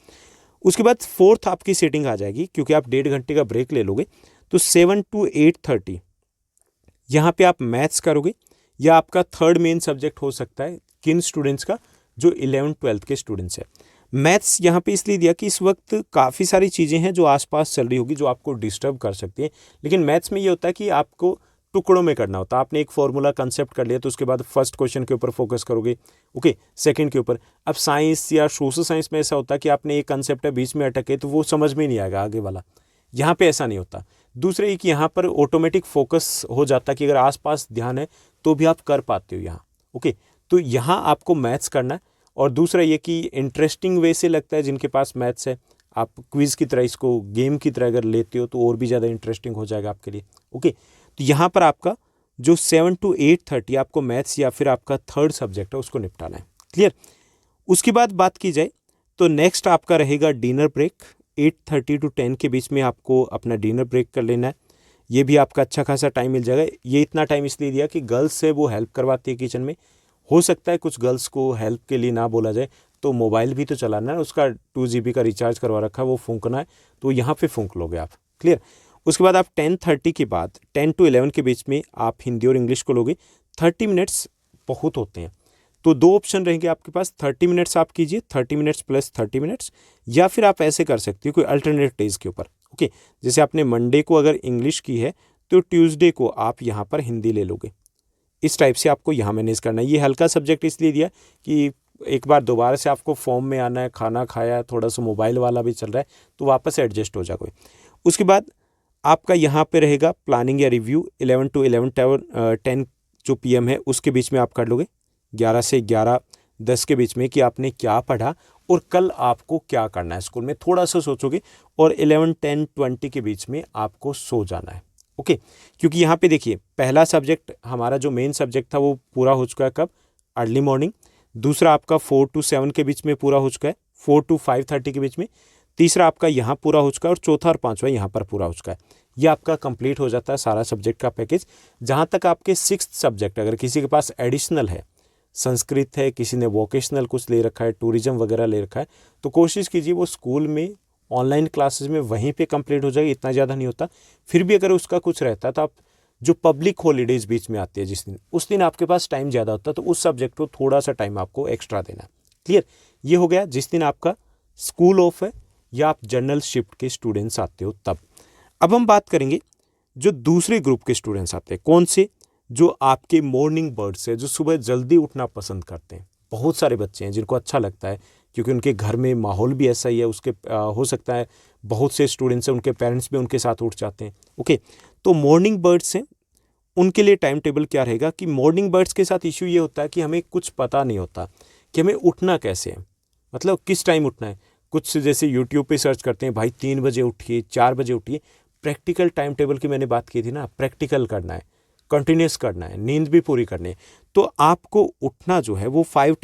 उसके बाद फोर्थ आपकी सेटिंग आ जाएगी, क्योंकि आप 1.5 घंटे का ब्रेक ले लोगे, तो 7 to 8:30 यहाँ पे आप मैथ्स करोगे, या आपका थर्ड मेन सब्जेक्ट हो सकता है किन स्टूडेंट्स का, जो 11th-12th के स्टूडेंट्स हैं। मैथ्स यहाँ पे इसलिए दिया कि इस वक्त काफ़ी सारी चीज़ें हैं जो आसपास चल रही होगी जो आपको डिस्टर्ब कर सकती हैं, लेकिन मैथ्स में ये होता है कि आपको टुकड़ों में करना होता है। आपने एक फॉर्मूला कंसेप्ट कर लिया तो उसके बाद फर्स्ट क्वेश्चन के ऊपर फोकस करोगे, ओके, सेकंड के ऊपर। अब साइंस या सोशल साइंस में ऐसा होता है कि आपने एक कंसेप्ट है बीच में अटके तो वो समझ में नहीं आएगा आगे वाला। यहाँ पे ऐसा नहीं होता। दूसरे ये कि यहाँ पर ऑटोमेटिक फोकस हो जाता है कि अगर आसपास ध्यान है तो भी आप कर पाते हो यहाँ, ओके। तो यहाँ आपको मैथ्स करना है। और दूसरा ये कि इंटरेस्टिंग वे से लगता है जिनके पास मैथ्स है, आप क्विज़ की तरह इसको गेम की तरह अगर लेते हो तो और भी ज़्यादा इंटरेस्टिंग हो जाएगा आपके लिए, ओके। तो यहाँ पर आपका जो 7 to 8:30 आपको मैथ्स या फिर आपका थर्ड सब्जेक्ट है उसको निपटाना है, क्लियर। उसके बाद बात की जाए तो नेक्स्ट आपका रहेगा डिनर ब्रेक। 8:30 to 10 के बीच में आपको अपना डिनर ब्रेक कर लेना है। ये भी आपका अच्छा खासा टाइम मिल जाएगा। ये इतना टाइम इसलिए दिया कि गर्ल्स से वो हेल्प करवाती है किचन में। हो सकता है कुछ गर्ल्स को हेल्प के लिए ना बोला जाए, तो मोबाइल भी तो चलाना है, उसका 2 GB का रिचार्ज करवा रखा है, वो फूंकना है, तो यहाँ पे फूंक लोगे आप, क्लियर। उसके बाद आप 10:30 के बाद 10 to 11 के बीच में आप हिंदी और इंग्लिश को लोगे। 30 मिनट्स बहुत होते हैं, तो 2 ऑप्शन रहेंगे आपके पास। 30 मिनट्स आप कीजिए, 30 मिनट्स प्लस 30 मिनट्स, या फिर आप ऐसे कर सकते हो कोई अल्टरनेट डेज के ऊपर, ओके। जैसे आपने मंडे को अगर इंग्लिश की है तो ट्यूसडे को आप यहाँ पर हिंदी ले लोगे। इस टाइप से आपको यहाँ मैनेज करना है। ये हल्का सब्जेक्ट इसलिए दिया कि एक बार दोबारा से आपको फॉर्म में आना है, खाना खाया, थोड़ा सा मोबाइल वाला भी चल रहा है, तो वापस से एडजस्ट हो जाओगे। उसके बाद आपका यहाँ पे रहेगा प्लानिंग या रिव्यू। 11 to 11:10 जो PM है उसके बीच में आप कर लोगे। 11 से 11:10 के बीच में कि आपने क्या पढ़ा और कल आपको क्या करना है स्कूल में, थोड़ा सा सोचोगे। और 11:10-20 के बीच में आपको सो जाना है, ओके। क्योंकि यहाँ पे देखिए पहला सब्जेक्ट हमारा जो मेन सब्जेक्ट था वो पूरा हो चुका है कब, अर्ली मॉर्निंग। दूसरा आपका 4 to 7 के बीच में पूरा हो चुका है, 4 to 5:30 के बीच में। तीसरा आपका यहाँ पूरा हो चुका है और चौथा और पांचवा यहाँ पर पूरा हो चुका है। ये आपका कंप्लीट हो जाता है सारा सब्जेक्ट का पैकेज। जहाँ तक आपके 6th सब्जेक्ट अगर किसी के पास एडिशनल है, संस्कृत है, किसी ने वोकेशनल कुछ ले रखा है, टूरिज्म वगैरह ले रखा है, तो कोशिश कीजिए वो स्कूल में ऑनलाइन क्लासेस में वहीं पे कंप्लीट हो जाएगी। इतना ज़्यादा नहीं होता। फिर भी अगर उसका कुछ रहता है तो आप जो पब्लिक हॉलीडेज बीच में आती है जिस दिन, उस दिन आपके पास टाइम ज़्यादा होता है, तो उस सब्जेक्ट को थोड़ा सा टाइम आपको एक्स्ट्रा देना है, क्लियर। ये हो गया जिस दिन आपका स्कूल ऑफ है या आप जनरल शिफ्ट के स्टूडेंट्स आते हो तब। अब हम बात करेंगे जो दूसरे ग्रुप के स्टूडेंट्स आते हैं, कौन से, जो आपके मॉर्निंग बर्ड्स है, जो सुबह जल्दी उठना पसंद करते हैं। बहुत सारे बच्चे हैं जिनको अच्छा लगता है क्योंकि उनके घर में माहौल भी ऐसा ही है। उसके हो सकता है बहुत से स्टूडेंट्स हैं उनके पेरेंट्स भी उनके साथ उठ जाते हैं, ओके। तो मॉर्निंग बर्ड्स हैं, उनके लिए टाइम टेबल क्या रहेगा कि मॉर्निंग बर्ड्स के साथ इशू ये होता है कि हमें कुछ पता नहीं होता कि हमें उठना कैसे है, मतलब किस टाइम उठना है। कुछ जैसे यूट्यूब पे सर्च करते हैं भाई 3 बजे उठिए, 4 बजे उठिए। प्रैक्टिकल टाइम टेबल की मैंने बात की थी ना, प्रैक्टिकल करना है, कंटिन्यूस करना है, नींद भी पूरी करनी है। तो आपको उठना जो है वो 5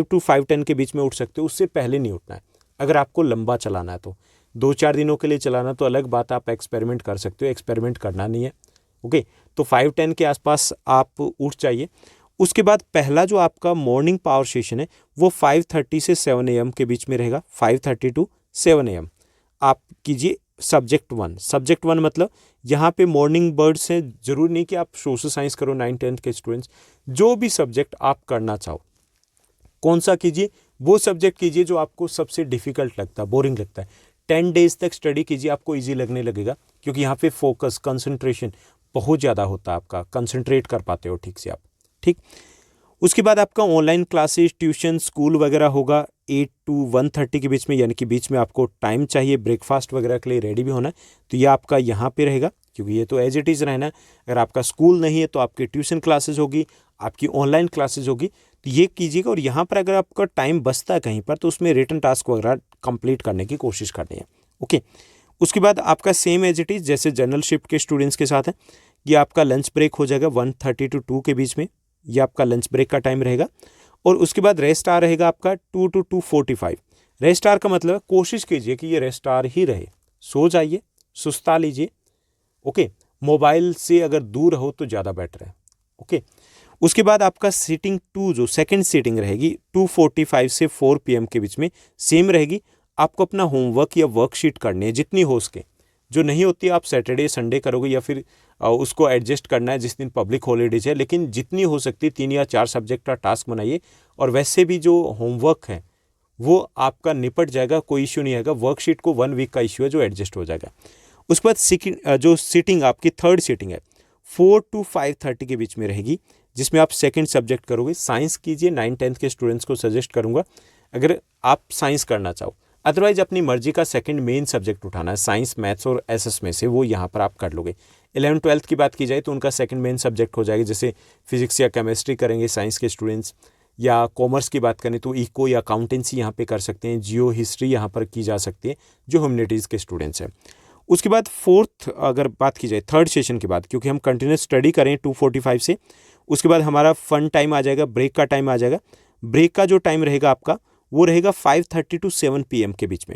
to 5:10 के बीच में उठ सकते हो, उससे पहले नहीं उठना है। अगर आपको लंबा चलाना है तो 2-4 दिनों के लिए चलाना तो अलग बात, आप एक्सपेरिमेंट कर सकते हो, एक्सपेरिमेंट करना नहीं है, ओके। तो 5-10 के आसपास आप उठ जाइए। उसके बाद पहला जो आपका मॉर्निंग पावर सेशन है वो 5:30 से 7 AM के बीच में रहेगा। 5:30 to 7 AM आप कीजिए सब्जेक्ट 1। सब्जेक्ट 1 मतलब यहाँ पे मॉर्निंग बर्ड्स हैं, जरूरी नहीं कि आप सोशल साइंस करो 9-10 के स्टूडेंट्स, जो भी सब्जेक्ट आप करना चाहो। कौन सा कीजिए, वो सब्जेक्ट कीजिए जो आपको सबसे डिफिकल्ट लगता है, बोरिंग लगता है। 10 डेज तक स्टडी कीजिए, आपको ईजी लगने लगेगा, क्योंकि यहाँ पे फोकस, कंसंट्रेशन बहुत ज़्यादा होता है, आपका कंसंट्रेट कर पाते हो ठीक से आप, ठीक। उसके बाद आपका ऑनलाइन क्लासेस, ट्यूशन, स्कूल वगैरह होगा 8 to 1:30 के बीच में, यानी कि बीच में आपको टाइम चाहिए ब्रेकफास्ट वगैरह के लिए रेडी भी होना है, तो ये आपका यहाँ पे रहेगा, क्योंकि ये तो एज इट इज़ रहना है। अगर आपका स्कूल नहीं है तो आपकी ट्यूशन क्लासेस होगी, आपकी ऑनलाइन क्लासेस होगी, तो ये कीजिएगा। और यहाँ पर अगर आपका टाइम बचता है कहीं पर तो उसमें रिटन टास्क वगैरह कंप्लीट करने की कोशिश करनी है, ओके। उसके बाद आपका सेम एज इट इज़ जैसे जनरल शिफ्ट के स्टूडेंट्स के साथ है, ये आपका लंच ब्रेक हो जाएगा 1:30 to 2 के बीच में, ये आपका लंच ब्रेक का टाइम रहेगा। और उसके बाद रेस्ट आवर रहेगा आपका 2 to 2:45। रेस्ट आवर का मतलब कोशिश कीजिए कि ये रेस्ट आवर ही रहे, सो जाइए, सुस्ता लीजिए, ओके। मोबाइल से अगर दूर रहो तो ज़्यादा बेटर है, ओके। उसके बाद आपका सीटिंग 2 जो सेकंड सीटिंग रहेगी 2:45 से 4 PM के बीच में सेम रहेगी। आपको अपना होमवर्क या वर्कशीट करनी है जितनी हो सके, जो नहीं होती आप सैटरडे संडे करोगे या फिर उसको एडजस्ट करना है जिस दिन पब्लिक हॉलीडेज है, लेकिन जितनी हो सकती है 3 या 4 सब्जेक्ट का टास्क बनाइए। और वैसे भी जो होमवर्क है वो आपका निपट जाएगा, कोई इश्यू नहीं आएगा। वर्कशीट को 1 वीक का इश्यू है जो एडजस्ट हो जाएगा। उसके बाद जो सीटिंग आपकी थर्ड सीटिंग है 4 to 5:30 के बीच में रहेगी, जिसमें आप सेकंड सब्जेक्ट करोगे। साइंस कीजिए, 9th-10th के स्टूडेंट्स को सजेस्ट करूंगा अगर आप साइंस करना चाहो। अदरवाइज अपनी मर्जी का सेकंड मेन सब्जेक्ट उठाना है, साइंस मैथ्स और एसएस में से, वो यहाँ पर आप कर लोगे। 11th-12th की बात की जाए तो उनका सेकंड मेन सब्जेक्ट हो जाएगा, जैसे फिजिक्स या केमिस्ट्री करेंगे साइंस के स्टूडेंट्स, या कॉमर्स की बात करें तो इको या अकाउंटेंसी यहाँ पे कर सकते हैं, जियो हिस्ट्री यहाँ पर की जा सकती है जो ह्यूमैनिटीज़ के स्टूडेंट्स हैं। उसके बाद फोर्थ अगर बात की जाए थर्ड सेशन के बाद, क्योंकि हम कंटिन्यूस स्टडी करें 2:45 से, उसके बाद हमारा फन टाइम आ जाएगा, ब्रेक का टाइम आ जाएगा। ब्रेक का जो टाइम रहेगा आपका वो रहेगा 5:30 to 7 PM के बीच में।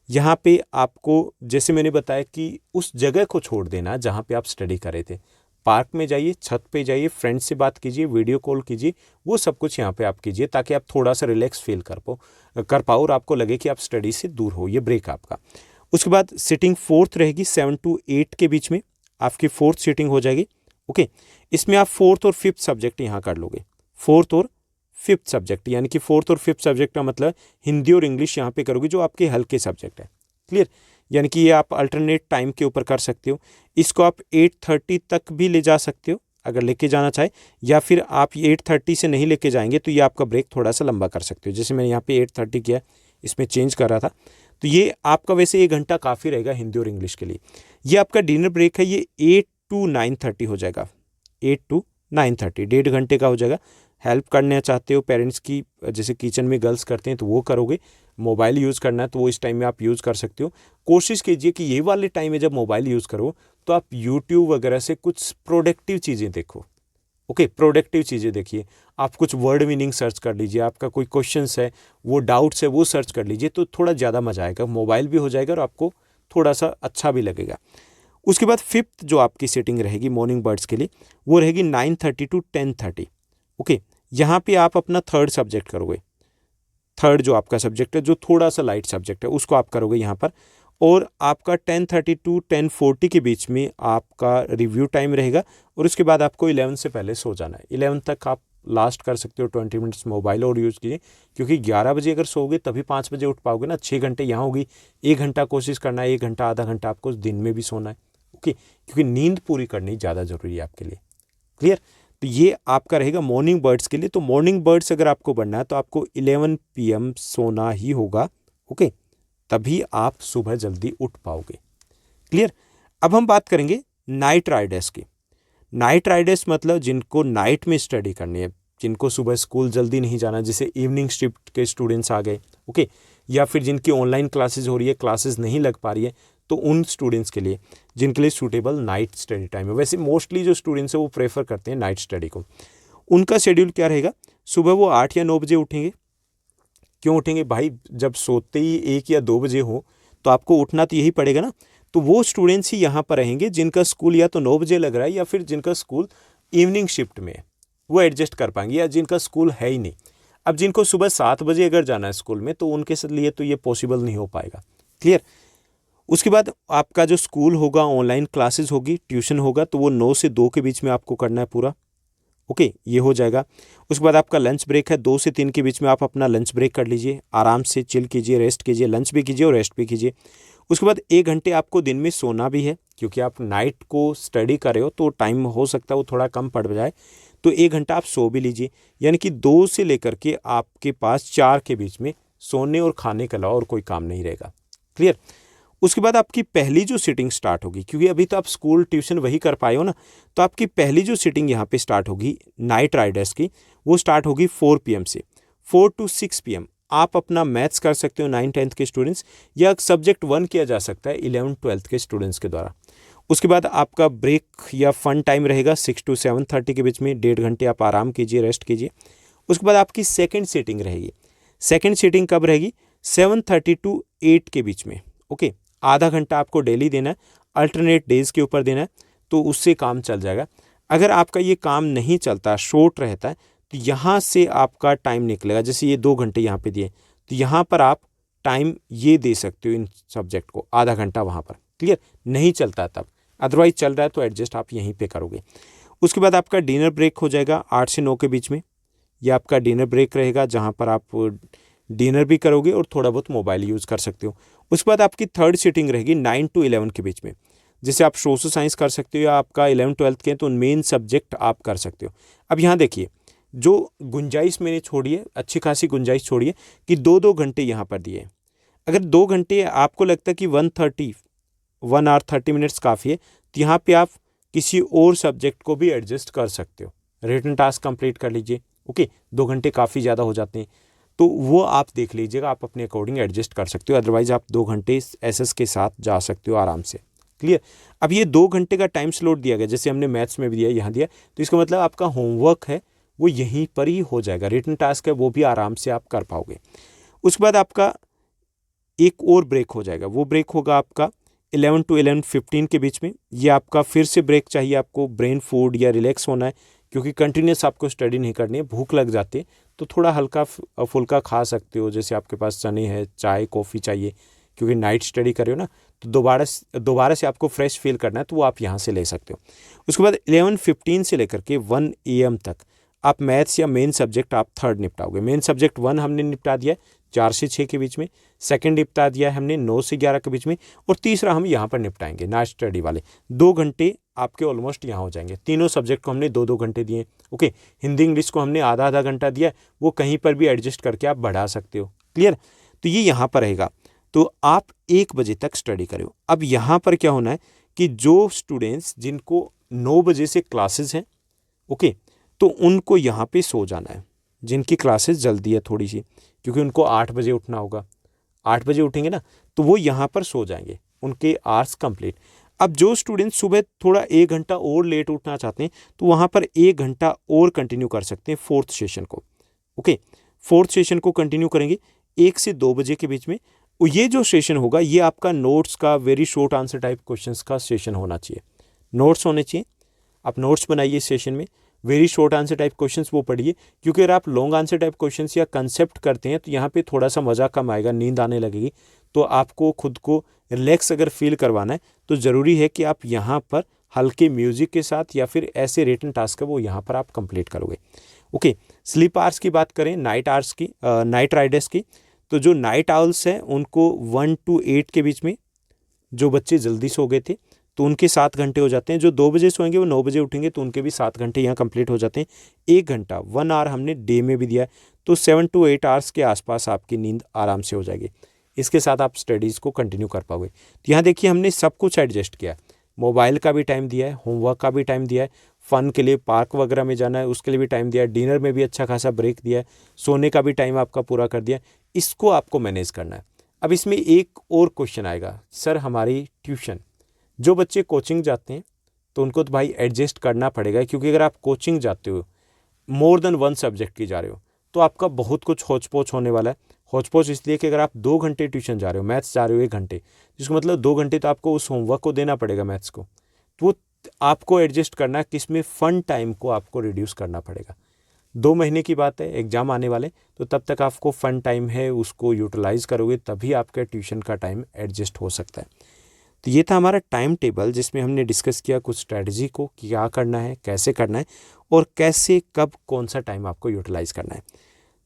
यहाँ पे आपको जैसे मैंने बताया कि उस जगह को छोड़ देना जहाँ पे आप स्टडी कर रहे थे। पार्क में जाइए, छत पे जाइए, फ्रेंड से बात कीजिए, वीडियो कॉल कीजिए, वो सब कुछ यहाँ पे आप कीजिए ताकि आप थोड़ा सा रिलैक्स फील कर पाओ और आपको लगे कि आप स्टडी से दूर हो। ये ब्रेक आपका। उसके बाद सिटिंग फोर्थ रहेगी 7 to 8 के बीच में, आपकी फोर्थ सीटिंग हो जाएगी, ओके। इसमें आप फोर्थ और फिफ्थ सब्जेक्ट यहाँ कर लोगे, फोर्थ और फिफ्थ सब्जेक्ट, यानी कि फोर्थ और फिफ्थ सब्जेक्ट का मतलब हिंदी और इंग्लिश यहाँ पे करोगे जो आपके हल्के सब्जेक्ट है, क्लियर। यानी कि ये आप अल्टरनेट टाइम के ऊपर कर सकते हो। इसको आप 8:30 तक भी ले जा सकते हो अगर लेके जाना चाहे, या फिर आप 8:30 से नहीं लेके जाएंगे तो ये आपका ब्रेक थोड़ा सा लंबा कर सकते हो। जैसे मैंने यहाँ पे 8:30 किया, इसमें चेंज कर रहा था, तो ये आपका वैसे 1 घंटा काफ़ी रहेगा हिंदी और इंग्लिश के लिए। ये आपका डिनर ब्रेक है, ये 8 to 9:30 हो जाएगा, 8 to 9:30, 1.5 घंटे का हो जाएगा। हेल्प करना चाहते हो पेरेंट्स की, जैसे किचन में गर्ल्स करते हैं तो वो करोगे, मोबाइल यूज़ करना है तो वो इस टाइम में आप यूज़ कर सकते हो। कोशिश कीजिए कि ये वाले टाइम में जब मोबाइल यूज़ करो तो आप यूट्यूब वगैरह से कुछ प्रोडक्टिव चीज़ें देखो, ओके। प्रोडक्टिव चीज़ें देखिए, आप कुछ वर्ड मीनिंग सर्च कर लीजिए, आपका कोई क्वेश्चंस है, वो डाउट्स है, वो सर्च कर लीजिए, तो थोड़ा ज़्यादा मज़ा आएगा। मोबाइल भी हो जाएगा और आपको थोड़ा सा अच्छा भी लगेगा। उसके बाद फिफ्थ जो आपकी सीटिंग रहेगी मॉर्निंग बर्ड्स के लिए, वो रहेगी 9:30 to 10:30, ओके। यहाँ पे आप अपना थर्ड सब्जेक्ट करोगे, थर्ड जो आपका सब्जेक्ट है जो थोड़ा सा लाइट सब्जेक्ट है उसको आप करोगे यहाँ पर। और आपका 10:30 to 10:40 के बीच में आपका रिव्यू टाइम रहेगा, और उसके बाद आपको 11 से पहले सो जाना है। 11 तक आप लास्ट कर सकते हो, 20 मिनट्स मोबाइल और यूज़ कीजिए, क्योंकि 11 बजे अगर सोओगे तभी 5 बजे उठ पाओगे ना। 6 घंटे यहाँ होगी, 1 घंटा कोशिश करना है, 1 घंटा आधा घंटा आपको दिन में भी सोना है, ओके। क्योंकि नींद पूरी करनी ज़्यादा ज़रूरी है आपके लिए, क्लियर। तो ये आपका रहेगा मॉर्निंग बर्ड्स के लिए। तो मॉर्निंग बर्ड्स अगर आपको बनना है तो आपको 11 PM सोना ही होगा, ओके, तभी आप सुबह जल्दी उठ पाओगे, क्लियर। अब हम बात करेंगे नाइट राइडर्स की। नाइट राइडर्स मतलब जिनको नाइट में स्टडी करनी है, जिनको सुबह स्कूल जल्दी नहीं जाना, जैसे इवनिंग शिफ्ट के स्टूडेंट्स आ गए, ओके, या फिर जिनकी ऑनलाइन क्लासेस हो रही है, क्लासेस नहीं लग पा रही है, तो उन स्टूडेंट्स के लिए जिनके लिए सूटेबल नाइट स्टडी टाइम है। वैसे मोस्टली जो स्टूडेंट्स हैं वो प्रेफर करते हैं नाइट स्टडी को। उनका शेड्यूल क्या रहेगा, सुबह वो 8 या 9 बजे उठेंगे। क्यों उठेंगे भाई, जब सोते ही 1 या 2 बजे हो तो आपको उठना तो यही पड़ेगा ना। तो वो स्टूडेंट्स ही यहाँ पर रहेंगे जिनका स्कूल या तो 9 बजे लग रहा है या फिर जिनका स्कूल इवनिंग शिफ्ट में है, वो एडजस्ट कर पाएंगे, या जिनका स्कूल है ही नहीं। अब जिनको सुबह 7 बजे अगर जाना है स्कूल में तो उनके लिए तो ये पॉसिबल नहीं हो पाएगा, क्लियर। उसके बाद आपका जो स्कूल होगा, ऑनलाइन क्लासेस होगी, ट्यूशन होगा, तो वो 9 से 2 के बीच में आपको करना है पूरा, ओके, ये हो जाएगा। उसके बाद आपका लंच ब्रेक है, 2 से 3 के बीच में आप अपना लंच ब्रेक कर लीजिए, आराम से चिल कीजिए, रेस्ट कीजिए, लंच भी कीजिए और रेस्ट भी कीजिए। उसके बाद 1 घंटे आपको दिन में सोना भी है, क्योंकि आप नाइट को स्टडी कर रहे हो तो टाइम हो सकता है वो थोड़ा कम पड़ जाए, तो 1 घंटा आप सो भी लीजिए। यानी कि 2 से लेकर के आपके पास 4 के बीच में सोने और खाने के अलावा और कोई काम नहीं रहेगा, क्लियर। उसके बाद आपकी पहली जो सीटिंग स्टार्ट होगी, क्योंकि अभी तो आप स्कूल ट्यूशन वही कर पाए हो ना, तो आपकी पहली जो सीटिंग यहाँ पे स्टार्ट होगी नाइट राइडर्स की, वो स्टार्ट होगी 4 PM से 4 to 6 PM। आप अपना मैथ्स कर सकते हो 9-10th के स्टूडेंट्स, या सब्जेक्ट 1 किया जा सकता है 11-12th के स्टूडेंट्स के द्वारा। उसके बाद आपका ब्रेक या फन टाइम रहेगा 6 to 7:30 के बीच में, 1.5 घंटे आप आराम कीजिए, रेस्ट कीजिए। उसके बाद आपकी सेकंड सीटिंग रहेगी। सेकंड सीटिंग कब रहेगी? 7:30 to 8 के बीच में। ओके, आधा घंटा आपको डेली देना है, अल्टरनेट डेज के ऊपर देना है, तो उससे काम चल जाएगा। अगर आपका ये काम नहीं चलता, शॉर्ट रहता है, तो यहाँ से आपका टाइम निकलेगा। जैसे ये 2 घंटे यहाँ पे दिए, तो यहाँ पर आप टाइम ये दे सकते हो इन सब्जेक्ट को, आधा घंटा वहाँ पर। क्लियर? नहीं चलता तब, अदरवाइज चल रहा है तो एडजस्ट आप यहीं पे करोगे। उसके बाद आपका डिनर ब्रेक हो जाएगा 8 से 9 के बीच में। ये आपका डिनर ब्रेक रहेगा, जहाँ पर आप डिनर भी करोगे और थोड़ा बहुत मोबाइल यूज़ कर सकते हो। उसके बाद आपकी थर्ड सीटिंग रहेगी 9 to 11 के बीच में। जैसे आप सोशल साइंस कर सकते हो, या आपका 11-12th के हैं तो मेन सब्जेक्ट आप कर सकते हो। अब यहाँ देखिए, जो गुंजाइश मैंने छोड़ी है, अच्छी खासी गुंजाइश छोड़ी है कि 2-2 घंटे यहाँ पर दिए हैं। अगर 2 घंटे आपको लगता है कि 1 hour 30 minutes काफ़ी है, तो यहाँ पे आप किसी और सब्जेक्ट को भी एडजस्ट कर सकते हो। रिटन टास्क कंप्लीट कर लीजिए। ओके, 2 घंटे काफ़ी ज़्यादा हो जाते हैं, तो वो आप देख लीजिएगा, आप अपने अकॉर्डिंग एडजस्ट कर सकते हो। अदरवाइज आप 2 घंटे एसएस के साथ जा सकते हो आराम से। क्लियर? अब ये 2 घंटे का टाइम स्लॉट दिया गया, जैसे हमने मैथ्स में भी दिया, यहाँ दिया, तो इसका मतलब आपका होमवर्क है वो यहीं पर ही हो जाएगा। रिटन टास्क है वो भी आराम से आप कर पाओगे। उसके बाद आपका एक और ब्रेक हो जाएगा, वो ब्रेक होगा आपका 11 to 11:15 के बीच में। ये आपका फिर से ब्रेक चाहिए आपको, ब्रेन फूड या रिलैक्स होना है, क्योंकि कंटिन्यूस आपको स्टडी नहीं करनी है, भूख लग जाती है, तो थोड़ा हल्का फुल्का खा सकते हो। जैसे आपके पास चने है, चाय कॉफ़ी चाहिए, क्योंकि नाइट स्टडी कर रहे हो ना, तो दोबारा से आपको फ्रेश फील करना है, तो वो आप यहाँ से ले सकते हो। उसके बाद 11:15 से लेकर के 1 AM तक आप मैथ्स या मेन सब्जेक्ट आप थर्ड निपटाओगे। मेन सब्जेक्ट 1 हमने निपटा दिया 4 से 6 के बीच में, सेकंड निपटा दिया है हमने 9 से 11 के बीच में, और तीसरा हम यहाँ पर निपटाएंगे नाइट स्टडी वाले। 2 घंटे आपके ऑलमोस्ट यहाँ हो जाएंगे। तीनों सब्जेक्ट को हमने 2-2 घंटे दिए। ओके, हिंदी इंग्लिश को हमने आधा घंटा दिया, वो कहीं पर भी एडजस्ट करके आप बढ़ा सकते हो। क्लियर? तो ये यहाँ पर रहेगा, तो आप 1 बजे तक स्टडी करो। अब यहाँ पर क्या होना है कि जो स्टूडेंट्स जिनको 9 बजे से क्लासेस हैं, ओके, तो उनको यहाँ पे सो जाना है। जिनकी क्लासेस जल्दी है थोड़ी सी, क्योंकि उनको 8 बजे उठना होगा, 8 बजे उठेंगे ना, तो वो यहाँ पर सो जाएंगे, उनके आवर्स कंप्लीट। अब जो स्टूडेंट सुबह थोड़ा 1 घंटा और लेट उठना चाहते हैं, तो वहाँ पर 1 घंटा और कंटिन्यू कर सकते हैं फोर्थ सेशन को। ओके, फोर्थ सेशन को कंटिन्यू करेंगे 1 से 2 बजे के बीच में। ये जो सेशन होगा, ये आपका नोट्स का, very short answer type questions का सेशन होना चाहिए। नोट्स होने चाहिए, आप नोट्स बनाइए सेशन में, very short answer type questions वो पढ़िए, क्योंकि अगर आप लॉन्ग आंसर टाइप क्वेश्चंस या कंसेप्ट करते हैं, तो यहाँ पे थोड़ा सा मज़ा कम आएगा, नींद आने लगेगी। तो आपको खुद को रिलैक्स अगर फील करवाना है, तो ज़रूरी है कि आप यहाँ पर हल्के म्यूजिक के साथ या फिर ऐसे रिटन टास्क है वो यहाँ पर आप कंप्लीट करोगे। ओके, स्लीप आवर्स की बात करें, नाइट आवर्स की, नाइट राइडर्स की, तो जो नाइट आउल्स हैं उनको 1 to 8 के बीच में, जो बच्चे जल्दी सो गए थे तो उनके 7 घंटे हो जाते हैं। जो 2 बजे सोएंगे वो 9 बजे उठेंगे, तो उनके भी 7 घंटे यहाँ कंप्लीट हो जाते हैं। 1 घंटा 1 आवर हमने डे में भी दिया है, तो 7 to 8 आवर्स के आसपास आपकी नींद आराम से हो जाएगी। इसके साथ आप स्टडीज़ को कंटिन्यू कर पाओगे। तो यहाँ देखिए, हमने सब कुछ एडजस्ट किया है। मोबाइल का भी टाइम दिया है, होमवर्क का भी टाइम दिया है, फ़न के लिए पार्क वगैरह में जाना है उसके लिए भी टाइम दिया है, डिनर में भी अच्छा खासा ब्रेक दिया है, सोने का भी टाइम आपका पूरा कर दिया है। इसको आपको मैनेज करना है। अब इसमें एक और क्वेश्चन आएगा, सर हमारी ट्यूशन, जो बच्चे कोचिंग जाते हैं तो उनको तो भाई एडजस्ट करना पड़ेगा, क्योंकि अगर आप कोचिंग जाते हो, मोर देन 1 सब्जेक्ट की जा रहे हो, तो आपका बहुत कुछ होच पोच होने वाला है। होच पोच इसलिए कि अगर आप 2 घंटे ट्यूशन जा रहे हो, मैथ्स जा रहे हो 1 घंटे, जिसका मतलब 2 घंटे तो आपको उस होमवर्क को देना पड़ेगा मैथ्स को, तो वो आपको एडजस्ट करना है कि इसमें फ़न टाइम को आपको रिड्यूस करना पड़ेगा। 2 महीने की बात है, एग्ज़ाम आने वाले, तो तब तक आपको फ़न टाइम है उसको यूटिलाइज़ करोगे, तभी आपका ट्यूशन का टाइम एडजस्ट हो सकता है। तो ये था हमारा टाइम टेबल, जिसमें हमने डिस्कस किया कुछ स्ट्रैटेजी को, क्या करना है, कैसे करना है, और कैसे कब कौन सा टाइम आपको यूटिलाइज़ करना है।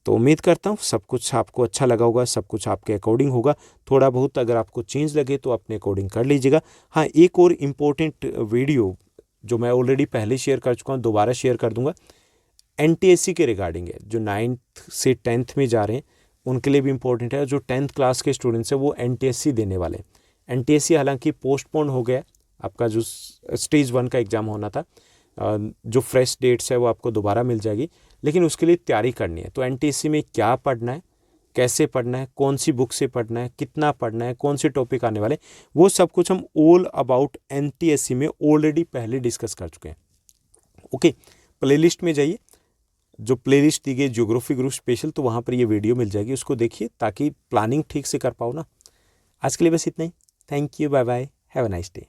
तो उम्मीद करता हूँ सब कुछ आपको अच्छा लगा होगा, सब कुछ आपके अकॉर्डिंग होगा। थोड़ा बहुत अगर आपको चेंज लगे तो अपने अकॉर्डिंग कर लीजिएगा। हाँ, एक और इम्पोर्टेंट वीडियो जो मैं ऑलरेडी पहले शेयर कर चुका हूँ, दोबारा शेयर कर दूंगा, NTSC के रिगार्डिंग है। जो 9th से 10th में जा रहे हैं उनके लिए भी इम्पोर्टेंट है। जो 10th क्लास के स्टूडेंट्स हैं वो NTSC देने वाले हैं। NTSC हालांकि पोस्टपोन हो गया, आपका जो स्टेज 1 का एग्ज़ाम होना था, जो फ्रेश डेट्स है वो आपको दोबारा मिल जाएगी, लेकिन उसके लिए तैयारी करनी है। तो NTSC में क्या पढ़ना है, कैसे पढ़ना है, कौन सी बुक से पढ़ना है, कितना पढ़ना है, कौन से टॉपिक आने वाले, वो सब कुछ हम ऑल अबाउट NTSC में ऑलरेडी पहले डिस्कस कर चुके हैं। ओके, प्लेलिस्ट में जाइए, जो प्लेलिस्ट दी गई ज्योग्राफी ग्रुप स्पेशल, तो वहाँ पर ये वीडियो मिल जाएगी, उसको देखिए ताकि प्लानिंग ठीक से कर पाओ ना। आज के लिए बस इतना ही। Thank you, bye bye, have a nice day.